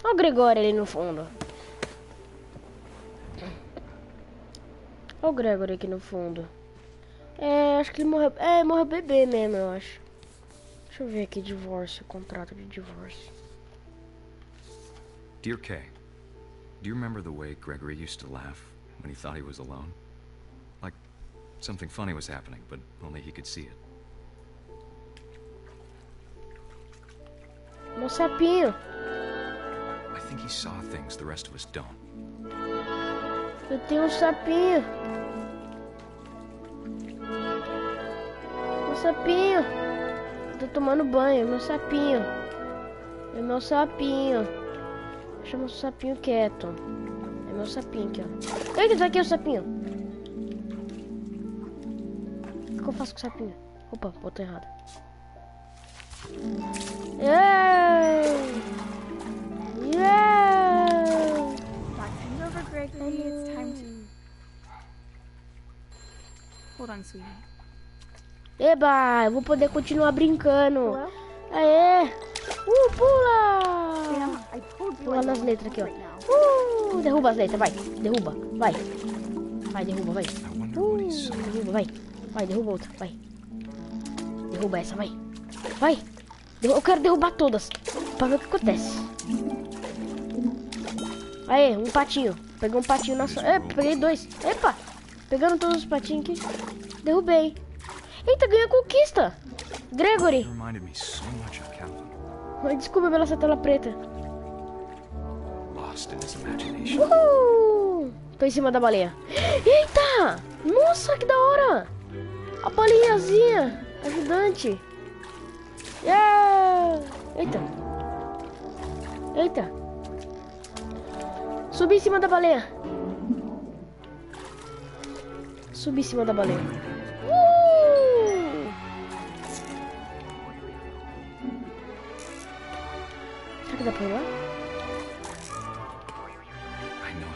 Olha o Gregório ali no fundo. Olha o Gregório aqui no fundo. É, acho que ele morreu. É, morreu bebê mesmo, eu acho. Deixa eu ver aqui, divórcio, contrato de divórcio. Dear Kay, do you remember the way Gregory used to laugh when he thought he was alone? Like something funny was happening, but only he could see it. Meu sapinho. I think he saw things the rest of us don't. Eu tenho um sapinho. Meu sapinho. Eu tô tomando banho, meu sapinho. É meu sapinho. Chama o sapinho quieto. É meu sapinho aqui, ó. Eita, tá aqui o sapinho. O que eu faço com o sapinho? Opa, botou errado. Back's over, Gregory. It's time to... Hold on, sweetie. Eba, eu vou poder continuar brincando. Aê! Pula! Pula nas letras aqui, ó. Derruba as letras, vai. Derruba, vai. Vai, derruba, vai. Derruba, vai. Vai, derruba outra, vai. Derruba essa, vai. Vai. Eu quero derrubar todas, pra ver o que acontece. Aê, um patinho. Peguei um patinho na sua... peguei dois. Epa! Pegando todos os patinhos aqui. Derrubei. Eita, ganhei a conquista. Gregory. Desculpa pela essa tela preta. Tô em cima da baleia. Eita! Nossa, que da hora! A baleiazinha. Ajudante. Yeah! Eita. Eita. Subi em cima da baleia. Subi em cima da baleia. Será que dá pra ir lá?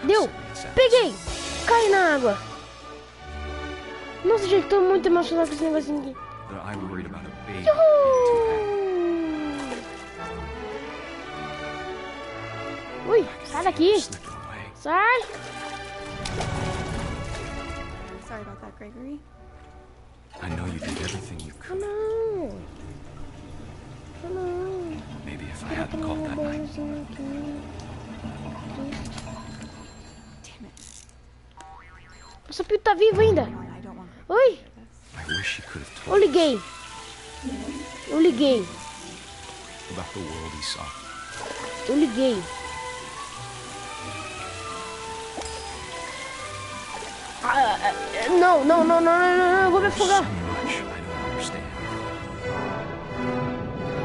Deu! Peguei! Cai na água! Nossa, gente, tô muito emocionado com esse negocinho aqui. Ui, sai daqui! Sai! Sorry about that, Gregory. I know you did everything you could. Não! Não! Maybe if I hadn't called that night. O sapinho tá vivo ainda! Oi! I wish he could have Eu told liguei! Eu liguei! about the world he saw. Eu liguei! Não, não, não, não, não, não, eu vou me afogar!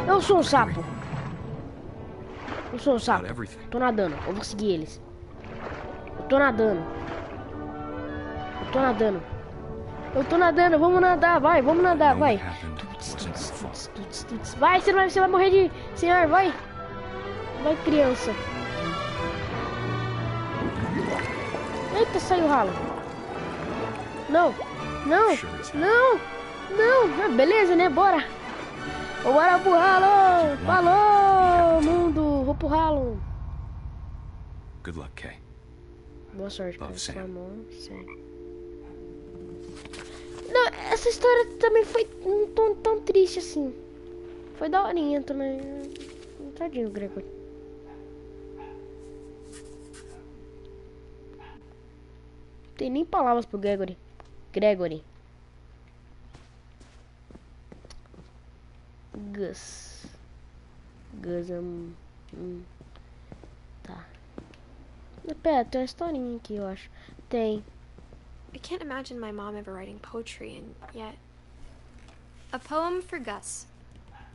Eu sou um sapo! Eu sou um sapo! Tô nadando, eu vou seguir eles. Eu tô nadando. Eu tô nadando. Eu tô nadando, vamos nadar, vai, vamos nadar, vai. Vai, você vai morrer de... Senhor, vai. Vai, criança. Eita, saiu o ralo. Não, não, não, não. Ah, beleza, né? Bora. Bora pro ralo. Falou, mundo. Vou pro ralo. Good luck, Kay. Boa sorte, cara. Love, Sam. Não, essa história também foi tão triste assim. Foi daorinha também. Tadinho, Gregory. Não tem nem palavras pro Gregory. Gus, tá. Pera, tem uma historinha aqui, eu acho. Tem. I can't imagine my mom ever writing poetry, and yet... A poem for Gus,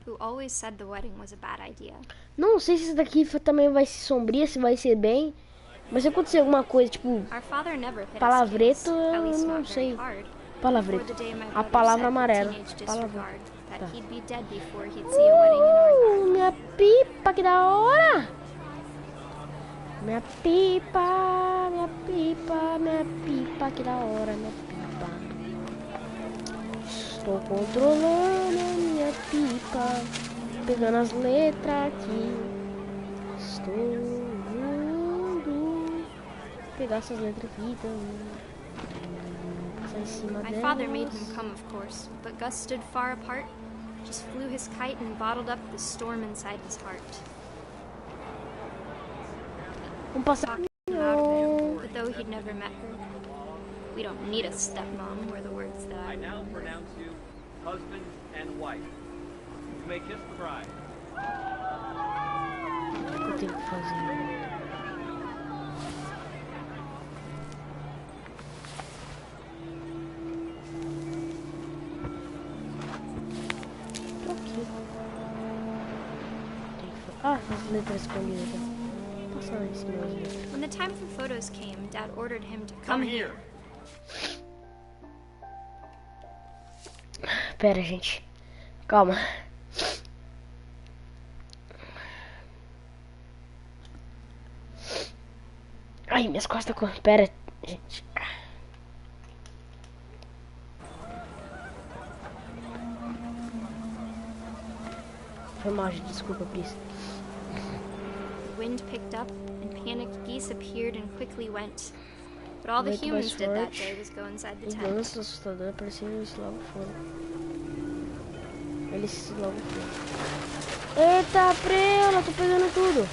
who always said the wedding was a bad idea. Não sei se isso daqui também vai ser sombria, se vai ser bem. Mas se acontecer alguma coisa, tipo... Palavreto, eu não sei. Palavreto. A palavra amarela. Palavra. Tá. Minha pipa, que da hora! Minha pipa, minha pipa, minha pipa, que da hora, minha pipa. Estou controlando a minha pipa, pegando as letras aqui. Estou indo pegar essas letras aqui também. Passar em cima delas. My father made him come, of course, but Gus stood far apart, just flew his kite and bottled up the storm inside his heart. Vamos passar. But though he'd never met her, we don't need a stepmom, were the words that I now pronounce you husband and wife. You may kiss the bride. O que eu tenho que fazer? Tô aqui. Ah, as letras escondidas. passar esse negócio. When the time for photos came, Dad ordered him to come here. Pera, gente. Calma. Ai, minhas costas. Pera, gente. Foi mal, gente. Desculpa por isso. The wind picked up, and panicked geese appeared and quickly went. But all the humans did that day was go inside the tent. Ganso assustador apareceram e se logo foram. Eles se logo foram. Eita, prela, tô pegando tudo.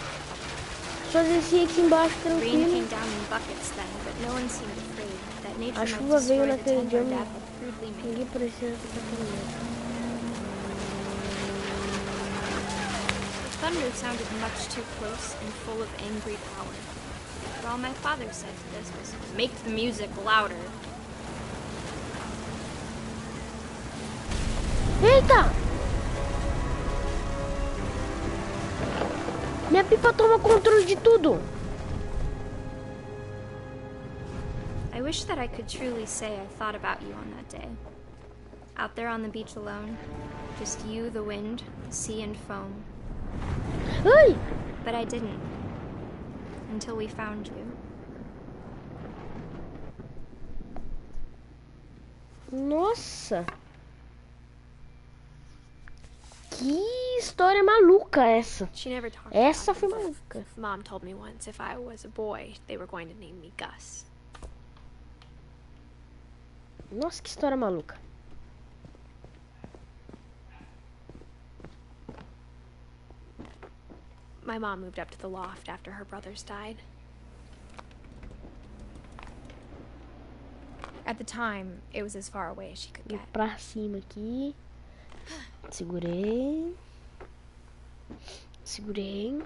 Só desci aqui embaixo tranquilo. Rain came down in buckets then, but no one seemed afraid that nature A might chuva veio destroy the naquele tent dia. our dad had crudely made. Ninguém parecia que tá com medo. The thunder sounded much too close and full of angry power. But all my father said to this was, "Make the music louder." Eita! Minha pipa toma controle de tudo. I wish that I could truly say I thought about you on that day. Out there on the beach alone, just you, the wind, the sea, and foam. Ai! But I didn't. Until we found you. Nossa! Que história maluca essa. Essa foi maluca. Mom told me once if I was a boy, they were going to name me Gus. Nossa, que história maluca. My mom moved up to the loft after her brothers died. At the time, it was as far away as she could get. Pra cima aqui. Segurei. Segurei.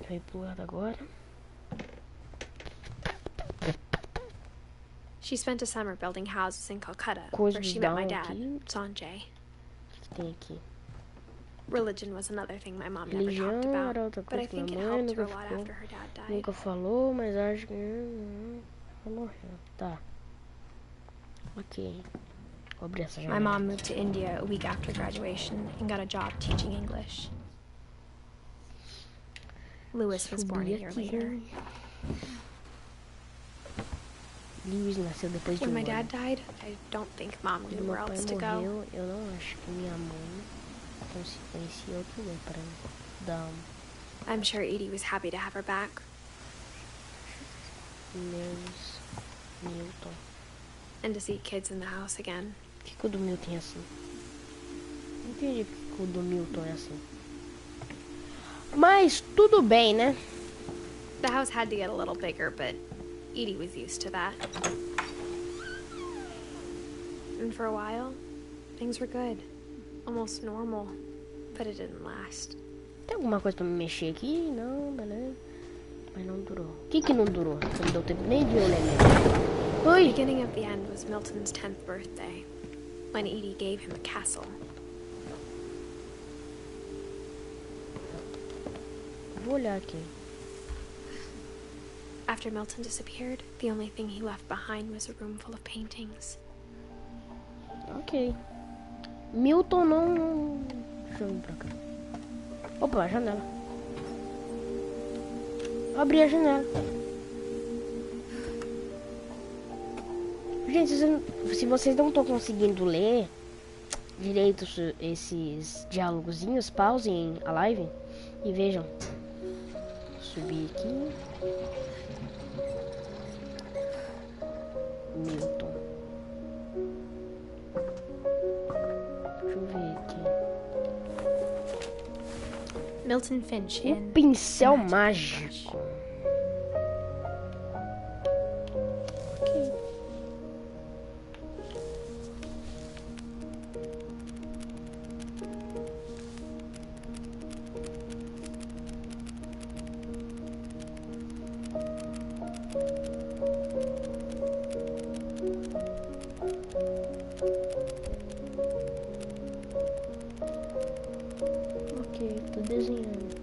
Vai pro lado agora. She spent a summer building houses in Calcutta, Coisa where de she met my down dad, aqui. Sanjay. O que tem aqui? Religion was another thing my mom never Religião talked era about, outra but I coisa que think it minha mãe helped her nunca a lot ficou. after her dad died. Nunca falou, mas acho que morreu. Tá. Ok. Vou abrir essa My janela. mom moved to India a week after graduation and got a job teaching English. Lewis was born a year later. Lewis nasceu depois de When my ano. dad died, I don't think Mom knew Quando where meu pai else to go. morreu, eu não acho que minha mãe conhecia outro lugar para dar I'm sure Edie was happy to have her back. meus Milton. And to see kids in the house again. Por que o do Milton é assim? Não entendi por que o do Milton é assim. Mas tudo bem, né? The house had to get a little bigger, but Edie was used to that. And for a while, things were good. Almost normal. But it didn't last. Tem alguma coisa pra me mexer aqui? Não, beleza. Mas não durou. O que que não durou? Não deu tempo nem de eu ler mesmo. The beginning of the end was Milton's 10th birthday, when Edie gave him a castle. Vou olhar aqui. After Milton disappeared, the only thing he left behind was a room full of paintings. Ok. Milton não... Deixa eu vir pra cá. Opa, janela. Abri a janela. Gente, se vocês não estão conseguindo ler direito esses diálogozinhos, pausem a live e vejam. Vou subir aqui. Milton. Deixa eu ver aqui. Milton Finch in Pincel mágico. Ok. Ok, tô desenhando.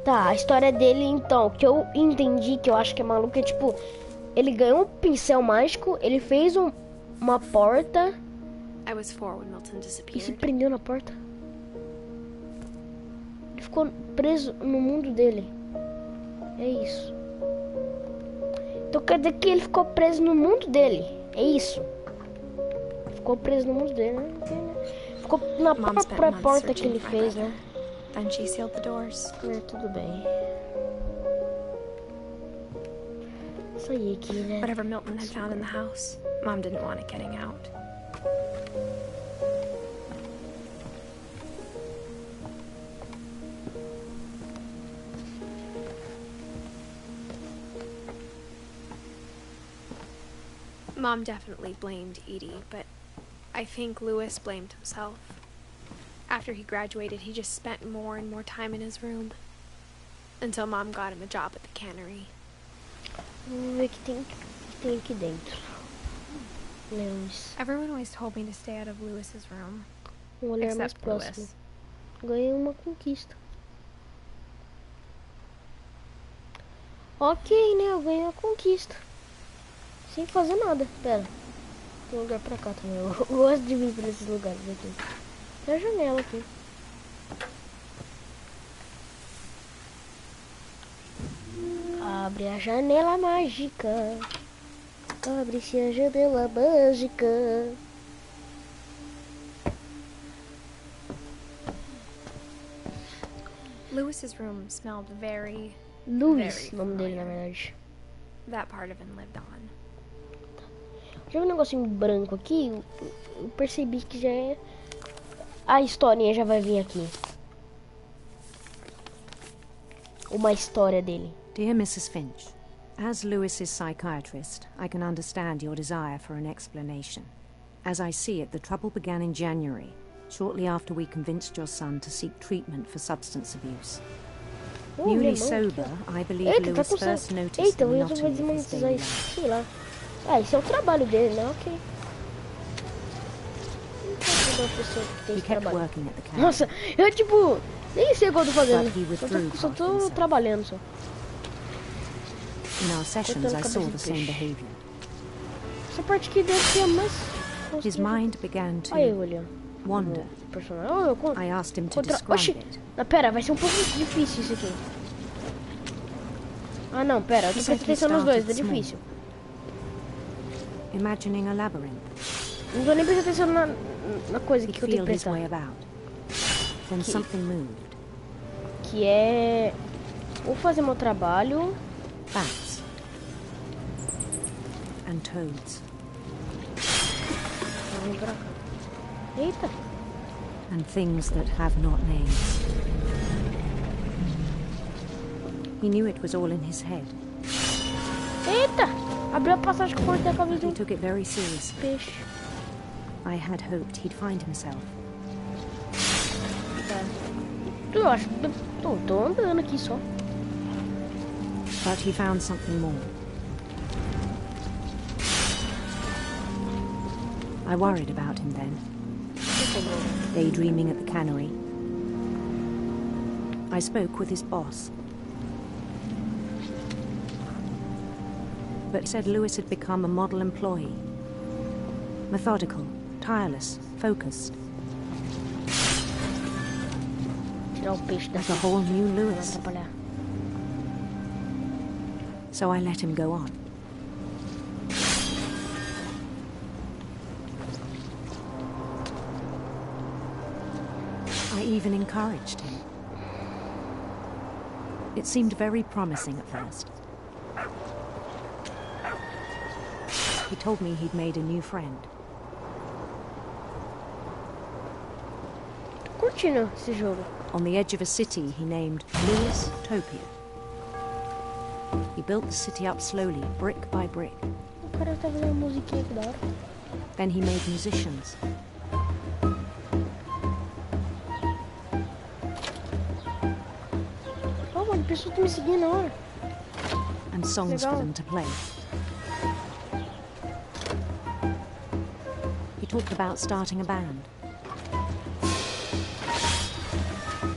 Tá, a história dele, então, que eu entendi, que eu acho que é maluco, é tipo... Ele ganhou um pincel mágico, ele fez uma porta... I was 4 when Milton E se disappeared. prendeu na porta. Ele ficou preso no mundo dele. É isso. Então quer dizer que ele ficou preso no mundo dele. É isso. Ficou preso no mundo dele, né? Ficou na Mom spent própria months porta que searching ele for my fez, brother. né? Then she sealed the doors. É, tudo bem. Isso aí aqui, né? Whatever Milton had found in the house, Mom didn't want it getting out. Mom definitely blamed Edie, but I think Lewis blamed himself. After he graduated, he just spent more and more time in his room. Until Mom got him a job at the cannery. Vamos ver o que tem aqui dentro. Lewis. Everyone always told me to stay out of Lewis's room. Olhar mais Except próximo. Lewis. Ganhei uma conquista. Ok, né? Eu ganhei uma conquista. Sem fazer nada. Pera. Tem um lugar pra cá também. Eu gosto de vir pra esses lugares aqui. Tem a janela aqui. Abre a janela mágica. Abre-se a janela mágica. Lewis's room smelled very, Lewis, very nome dele na familiar. verdade. That part of him lived on. Já vi um negocinho branco aqui. Eu percebi que já é. A historinha já vai vir aqui. Uma história dele. Dear Mrs. Finch, as Lewis's psychiatrist, I can understand your desire for an explanation. As I see it, the trouble began in January, shortly after we convinced your son to seek treatment for substance abuse. Newly sober, I believe Lewis first noticed the monotony of his daily life. Sei lá. Ah, esse é o trabalho dele, né? Ok. He kept working at the camp. Nossa, eu tipo, nem sei o que eu tô fazendo. But he withdrew Só part tô of himself. trabalhando só. In our sessions, I saw the same behavior. Essa parte aqui deve ser a mais... His mind began Aí, to olha. wander. I asked him to describe Oxi, it. não, pera, vai ser um pouco difícil isso aqui. Ah não, pera, eu tô prestando atenção nos dois, é difícil. Imagining a labyrinth. Não tô nem prestando atenção na coisa He'd que eu tenho feel que his way prestar. about. Then something moved. Que é... Vou fazer meu trabalho. Bats. And toads. Vem pra cá. Eita. And things that have not names. He knew it was all in his head. Eita! Abriu a passagem com a cabeça. He took it very seriously. Peixe. I had hoped he'd find himself. Eu acho que tô andando aqui só. But he found something more. I worried about him then. Daydreaming at the cannery. I spoke with his boss. But said Lewis had become a model employee. Methodical, tireless, focused. Tirar o peixe Like a whole new Lewis. atrapalhar. So I let him go on. I even encouraged him. It seemed very promising at first. He told me he'd made a new friend. Tô curtindo esse jogo. On the edge of a city he named Lewis Topia. He built the city up slowly, brick by brick. O cara tá fazendo uma musiquinha que da hora. Then he made musicians. Oh, mano, a pessoa tá me seguindo na hora. And songs for them to play. He talked about starting a band.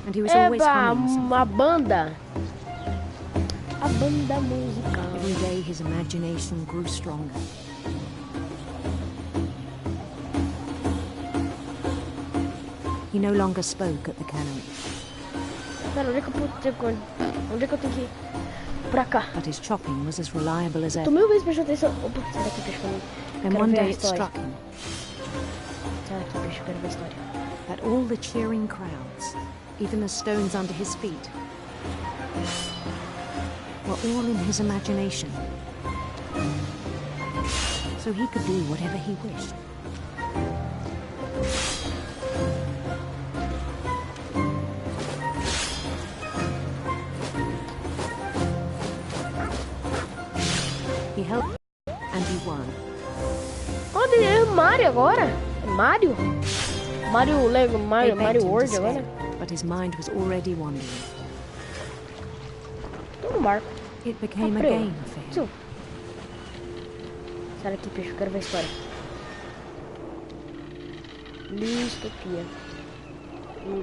And he was always humming something. Uma banda. A banda musical. Every day his imagination grew stronger. He no longer spoke at the canal. Pera, onde é que eu tenho que ir? Pra cá. But his chopping was as reliable as Tô ever. 1000 vezes prestando atenção. Opa, sai daqui, peixe, pra mim. Then one day it struck him Sai daqui, peixe, eu quero ver a história. that all the cheering crowds, even the stones under his feet, were all in his imagination. So he could do whatever he wished. He helped and he won. Olha, é Mario agora. É Mario? Mario Lego, They Mario begged him to World stay, agora. but his mind was already wandering. Tô no barco. It became a Apreu. game for him. Tio. Sai daqui, peixe, eu quero ver a história. Distopia.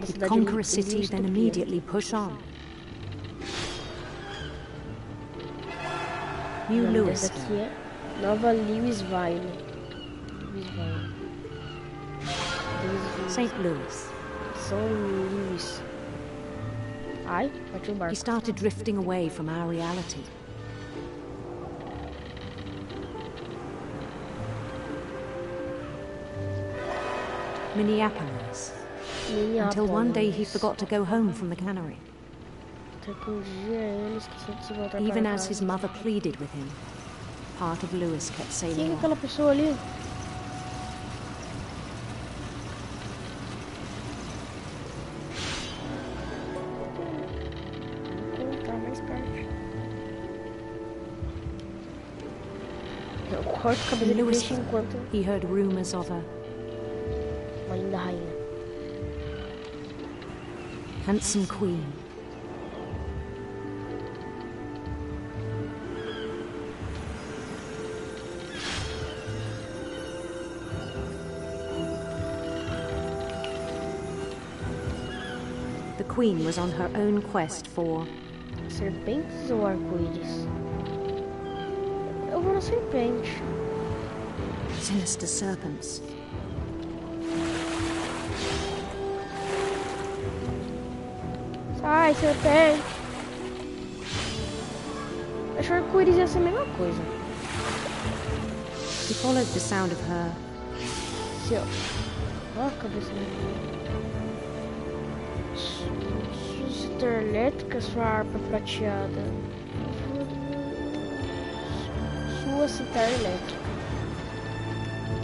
He'd conquer a city, then immediately push on. New Lewis. Essa aqui é Nova Louisville. St. Louis. São Luís. Ai, bati o barco. He started drifting away from our reality. Minneapolis. Until one day he forgot to go home from the cannery. Até que dia ele esqueceu de se voltar para Even as casa. his mother pleaded with him, part of Lewis kept Quem é sailing aquela on. pessoa ali? Vou encontrar mais perto. Eu corto o cabelo In de Lewis, peixe enquanto he heard rumors of a uma linda rainha. handsome queen. The queen was on her own quest for Serpentes ou arco-íris? Eu vou na serpente. sinister serpents. Sai, serpente. Acho que arco-íris ia ser a mesma coisa. He followed the sound of her Se eu... Ó, a cabeça dele. Sua citar elétrica, sua harpa prateada. Sua citar elétrica.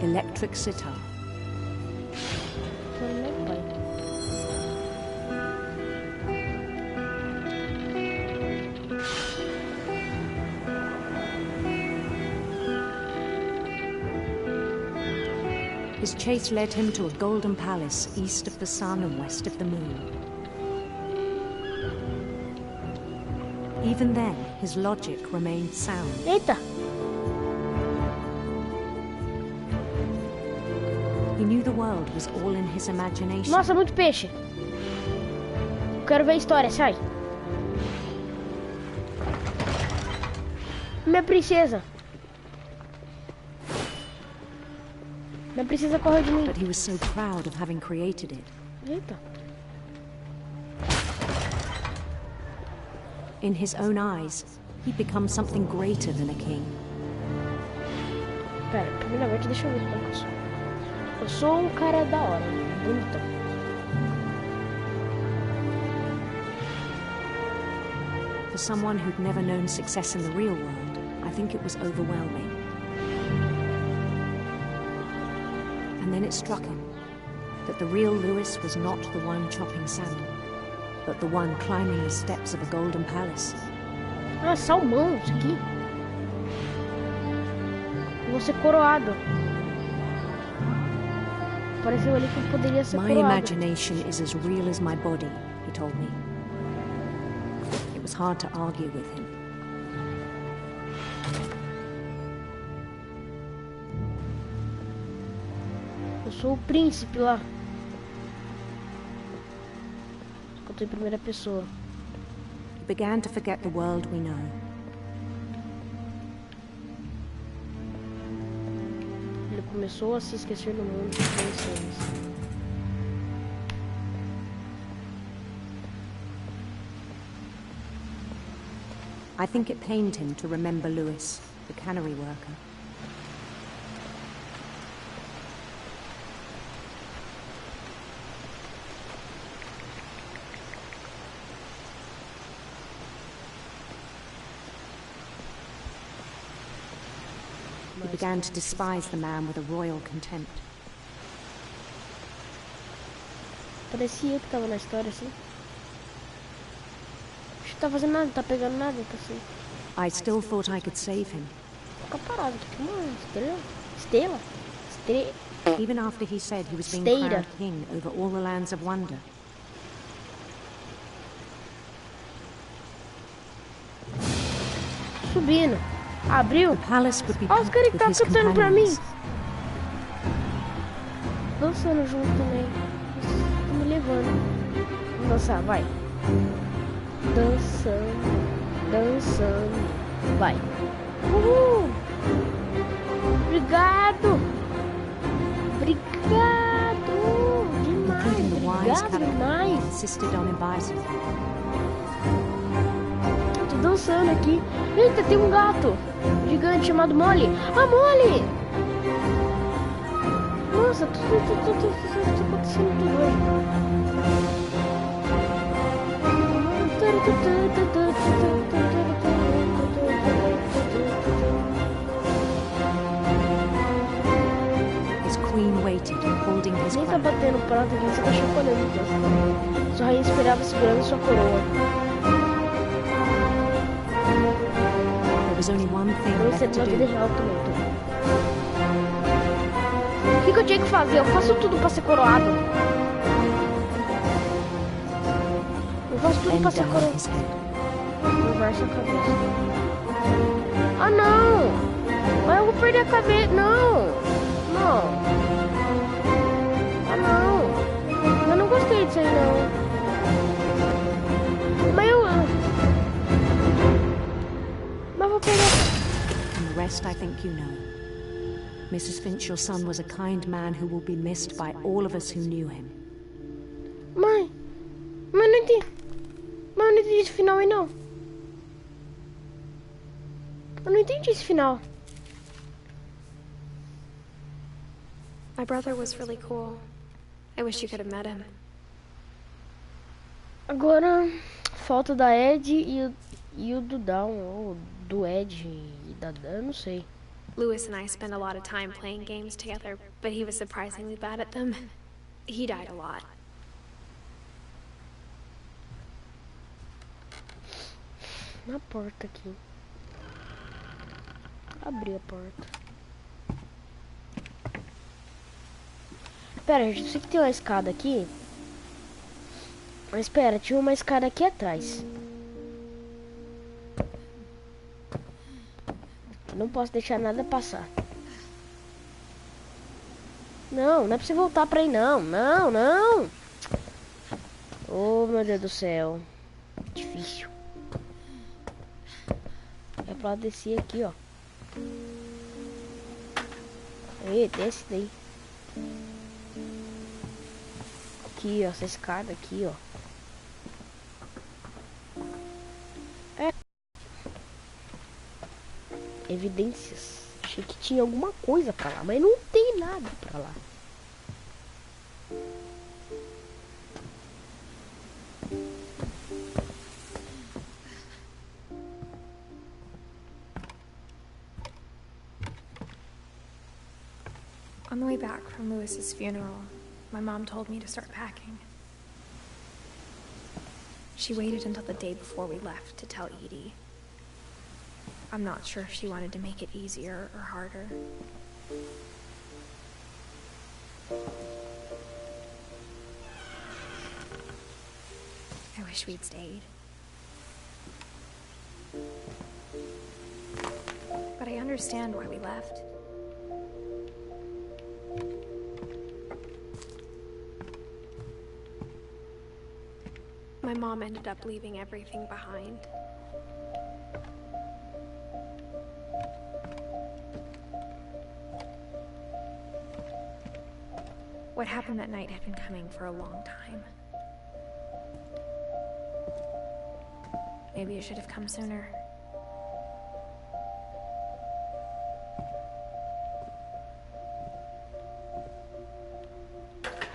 electric sitar. Foi meu pai. His chase led him to a golden palace east of the sun and west of the moon. Even then, his logic remained sound. Eita! He knew the world was all in his imagination. Nossa, muito peixe. Quero ver a história, sai. Minha princesa. Minha princesa correu de mim. But he was so proud of having created it. Eita. In his own eyes, he'd become something greater than a king. Pera, primeiramente deixa eu ver como eu sou. Eu sou um cara da hora, bonitão. For someone who'd never known success in the real world, I think it was overwhelming. And then it struck him that the real Lewis was not the one chopping salmon, but the one climbing the steps of a golden palace. Ah, salmão, isso aqui. Eu vou ser coroado. Pareceu ali que eu poderia ser My coroado. imagination is as real as my body, he told me. It was hard to argue with him. Eu sou o príncipe lá. Eu tô em primeira pessoa. He began to forget the world we know. começou a se esquecer do mundo de conhecemos. I think it pained him to remember Lewis, the cannery worker. He began to despise the man with a royal contempt. Parecia que tava na história assim. Acho que tá fazendo nada, tá pegando nada, tá assim. I still thought I could save him. Fica parado, tipo uma estrela. Estrela? Estrela. Even after he said he was being Esteira. crowned king over all the lands of wonder. Subindo. Abriu. The palace would be Olha os caras que packed tá with his cantando pra mim. companions. Dançando junto também. Tô me levando. Vamos dançar, vai. Dançando. Dançando. Vai. Uhul. Obrigado. Obrigado. Demais. Including the wise Obrigado cavalry demais. insisted on inviting him. Tô dançando aqui. Eita, tem um gato gigante chamado Molly. Ah, Molly! Nossa, tá acontecendo tudo hoje. His queen waited, holding his Nem tá crown. batendo prato aqui, você tá chacoalhando. Sua rainha esperava segurando sua coroa. There was only one thing Você left to na vida do. real também. O que eu tinha que fazer? Eu faço tudo pra ser coroado. Eu faço tudo Bend pra ser down coroado. his head. Conversa a cabeça. Ah, não! Mas eu vou perder a cabeça. Não! Não! Ah, não! Eu não gostei disso aí, não. Mas eu... Mas eu vou perder... And the rest I think you know. Mrs. Finch, your son was a kind man who will be missed by all of us who knew him. Mãe! Mas eu não entendi. Mas eu não entendi esse final aí, não. Eu não entendi esse final. My brother was really cool. I wish you could have met him. Agora, falta da Ed e o do Down, ou do Ed e da Dan, eu não sei. Lewis and I spent a lot of time playing games together, but he was surprisingly bad at them. He died a lot. Na porta aqui. Abri a porta. Pera, gente, eu sei que tem uma escada aqui. Mas espera, tinha uma escada aqui atrás. Eu não posso deixar nada passar. Não, não é pra você voltar pra aí, não. Não, não. Oh, meu Deus do céu. Difícil. É pra descer aqui, ó. Ei, desce daí. Aqui, ó. Essa escada aqui, ó. É. Evidências. Achei que tinha alguma coisa pra lá, mas não tem nada pra lá. On the way back from Lewis's funeral, my mom told me to start packing. She waited until the day before we left to tell Edie. I'm not sure if she wanted to make it easier or harder. I wish we'd stayed. But I understand why we left. My mom ended up leaving everything behind. What happened that night had been coming for a long time. Maybe it should have come sooner.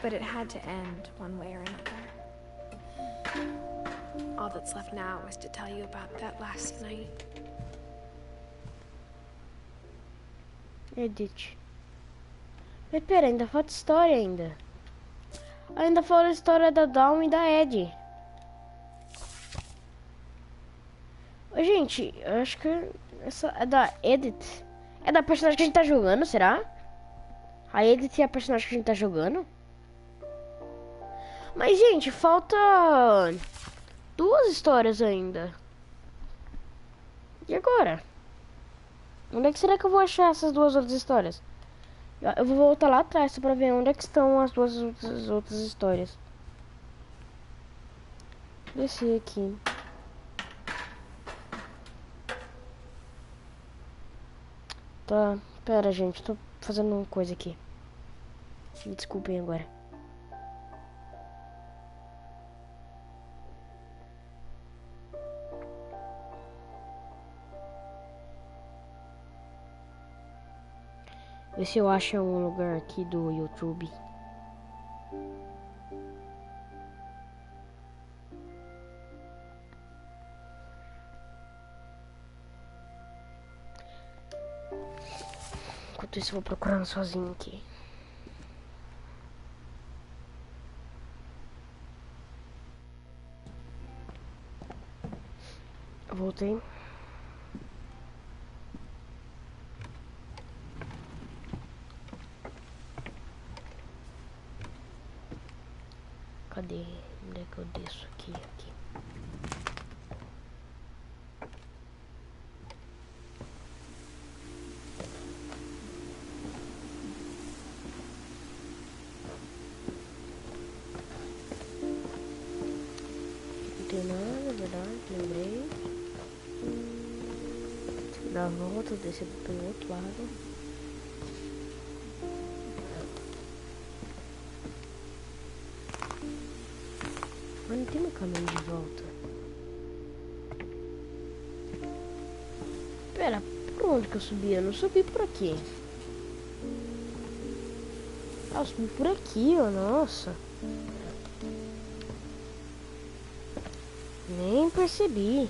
But it had to end one way or another. All that's left now is to tell you about that last night. Edith. Mas pera, ainda falta história ainda. Ainda falta a história da Dawn e da Ed. Ô, gente, eu acho que essa é da Edith. É da personagem que a gente tá jogando, será? A Edith é a personagem que a gente tá jogando? Mas, gente, falta 2 histórias ainda. E agora? Onde é que será que eu vou achar essas 2 outras histórias? Eu vou voltar lá atrás só pra ver onde é que estão as 2 outras histórias. Descer aqui. Tá, pera, gente, tô fazendo uma coisa aqui. Me desculpem agora. Vê se eu acho um lugar aqui do YouTube. Enquanto isso eu vou procurando sozinho aqui. Voltei. Cadê? Onde é que eu desço aqui? Aqui. Não tem nada, é verdade, lembrei. Dar a volta, descer pelo outro lado. Mas não tem meu caminho de volta. Pera, por onde que eu subi? Eu não subi por aqui. Ah, eu subi por aqui, ó, nossa. Nem percebi.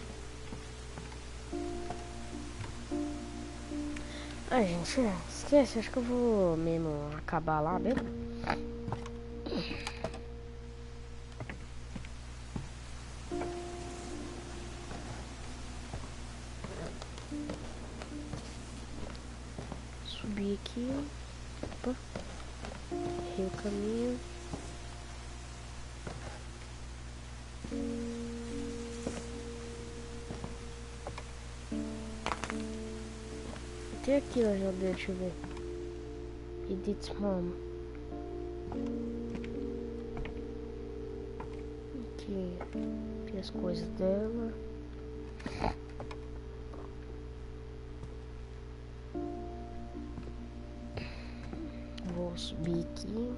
Ah, gente, esquece, acho que eu vou mesmo acabar lá mesmo. Subir aqui. Opa. Errei o caminho. Tem aqui na geladeira, deixa eu ver. Edith's mom. Aqui tem as coisas dela. Vou subir aqui.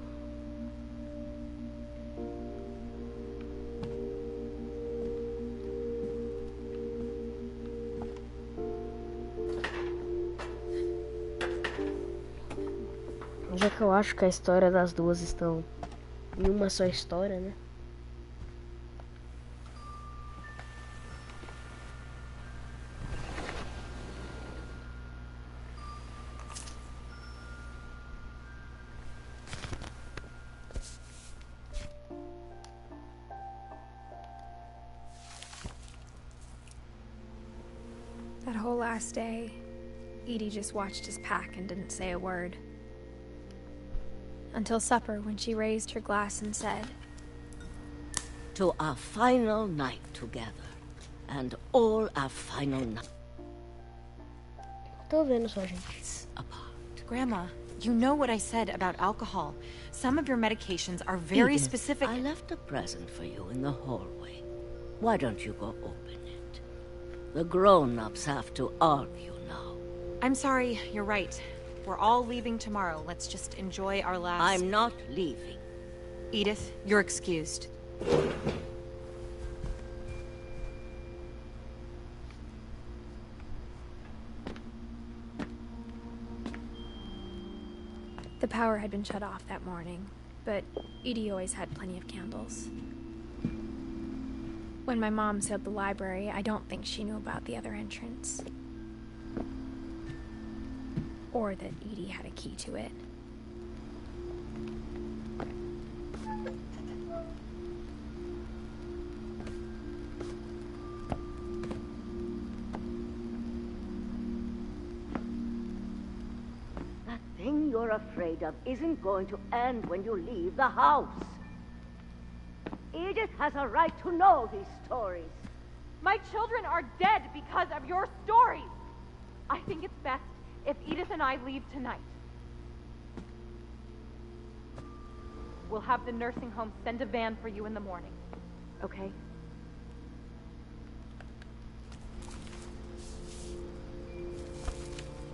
Já que eu acho que a história das 2 estão em uma só história, né? That whole last day, Edie just watched us pack and didn't say a word. Until supper, when she raised her glass and said, "To our final night together, and all our final night." Tô vendo só, gente. Grandma, you know what I said about alcohol. Some of your medications are very Edith, specific. I left a present for you in the hallway. Why don't you go open it? The grown-ups have to argue now. I'm sorry, you're right. We're all leaving tomorrow. Let's just enjoy our last... I'm not leaving. Edith, you're excused. The power had been shut off that morning, but Edie always had plenty of candles. When my mom sealed the library, I don't think she knew about the other entrance. Or that Edie had a key to it. That thing you're afraid of isn't going to end when you leave the house. Edith has a right to know these stories. My children are dead because of your stories. I think it's best if Edith and I leave tonight. We'll have the nursing home send a van for you in the morning. Okay?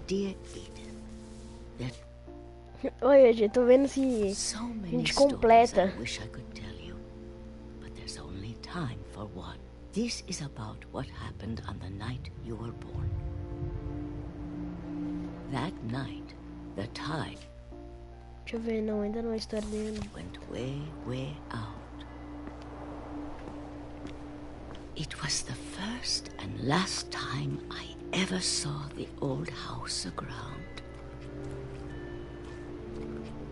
Dear Edith, that Olha, gente, tô vendo se so a many gente stories completa. I wish I could tell you, but there's only time for one. This is about what happened on the night you were born. That night, the tide Deixa eu ver, não, ainda não é a história dele. went way, way out. It was the first and last time I ever saw the old house aground.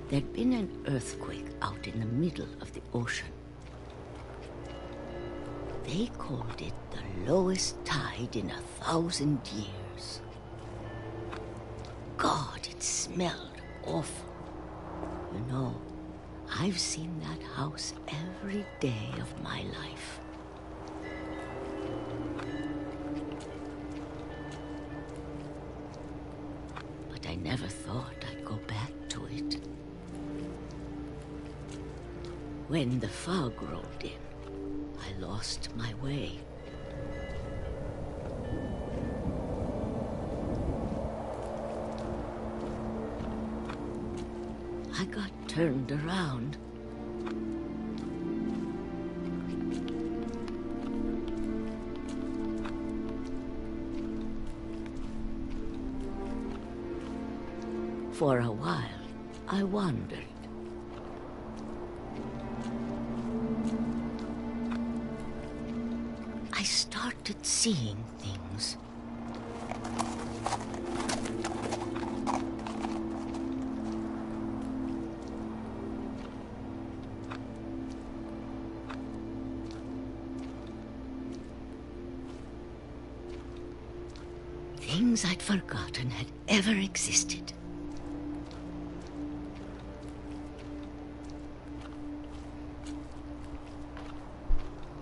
There'd been an earthquake out in the middle of the ocean. They called it the lowest tide in 1,000 years. God, it smelled awful. You know, I've seen that house every day of my life. But I never thought I'd go back to it. When the fog rolled in, I lost my way. I got turned around. For a while, I wandered. I started seeing things. Things I'd forgotten had ever existed.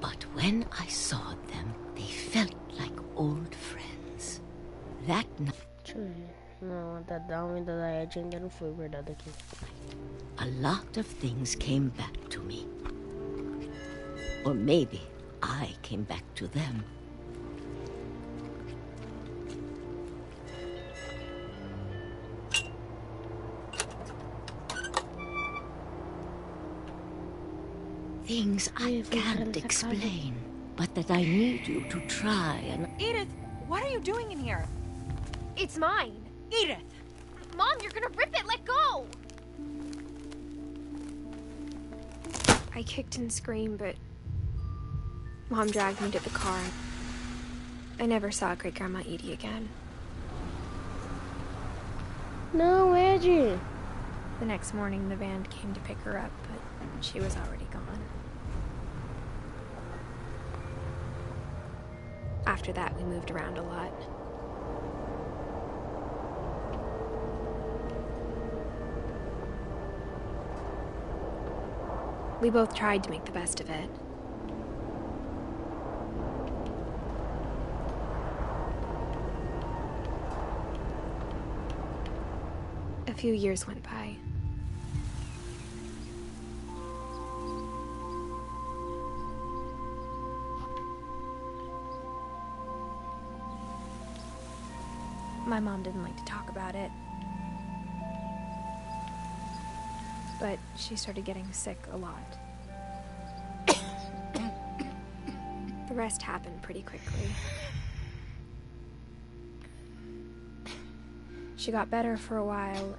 But when I saw them, they felt like old friends. That night... Deixa eu ver. Não, a da Down e da Ed ainda não foi guardada aqui. A lot of things came back to me. Or maybe I came back to them. Things I can't explain, but that I need you to try and... Edith, what are you doing in here? It's mine. Edith! Mom, you're gonna rip it! Let go! I kicked and screamed, but Mom dragged me to the car. I never saw Great-Grandma Edie again. No, Eddie! The next morning, the van came to pick her up, but she was already gone. After that, we moved around a lot. We both tried to make the best of it. A few years went by. My mom didn't like to talk about it. but she started getting sick a lot. The rest happened pretty quickly. She got better for a while.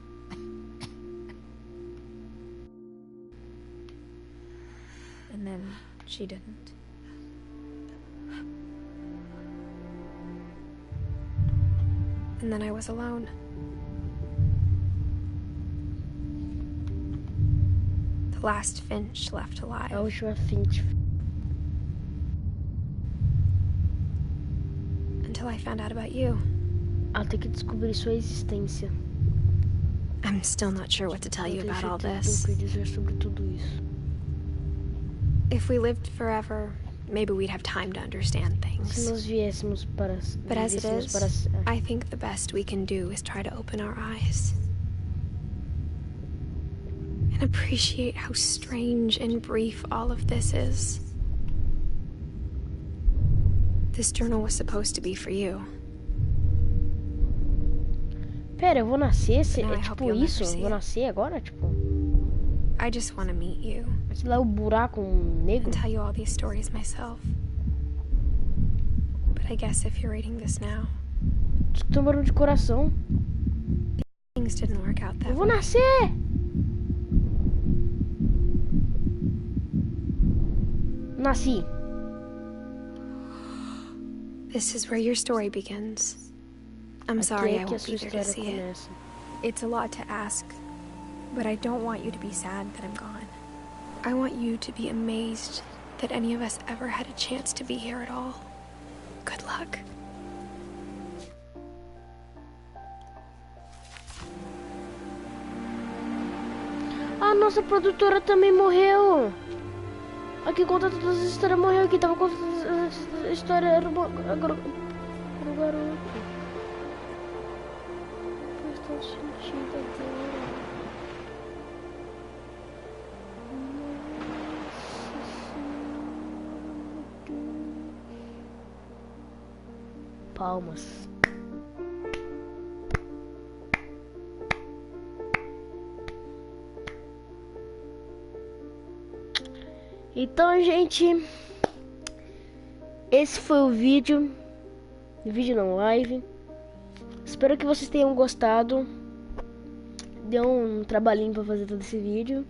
And then she didn't. And then I was alone. The last Finch left alive. A última Finch. Until I found out about you. Até que descobri sua existência. I'm still not sure what to tell you about all this. Eu tenho que dizer sobre tudo isso. If we lived forever, maybe we'd have time to understand things. Se nós viéssemos para... But as it is, I think the best we can do is try to open our eyes. And appreciate how strange and brief all of this is. This journal was supposed to be for you. Pera, eu vou nascer? É tipo isso? Eu vou nascer agora? Tipo... I just want to meet you. Aquilo é o buraco negro? And tell you all these stories myself. But I guess if you're reading this now... Escuta um barulho de coração. Things didn't work out that way. Eu vou nascer! Nasci. This is where your story begins. I'm sorry I won't be there to see it. It's a lot to ask, but I don't want you to be sad that I'm gone. I want you to be amazed that any of us ever had a chance to be here at all. Good luck. A nossa produtora também morreu. Aqui conta todas as histórias, morreu aqui, tava contando a história, era o garoto. Faz todo sentido agora. Palmas. Então, gente, esse foi o vídeo não, live. Espero que vocês tenham gostado. Deu um trabalhinho pra fazer todo esse vídeo,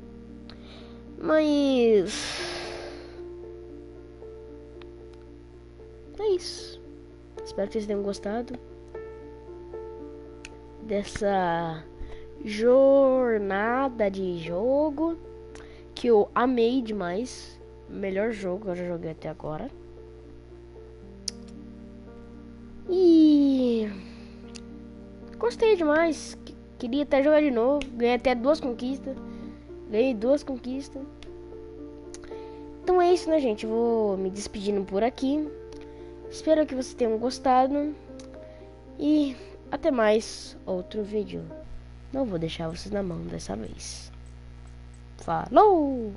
mas é isso. Espero que vocês tenham gostado dessa jornada de jogo que eu amei demais. Melhor jogo que eu já joguei até agora. E gostei demais. Queria até jogar de novo. Ganhei até 2 conquistas. Ganhei 2 conquistas. Então é isso, né, gente? Eu vou me despedindo por aqui. Espero que vocês tenham gostado. E até mais outro vídeo. Não vou deixar vocês na mão dessa vez. Falou!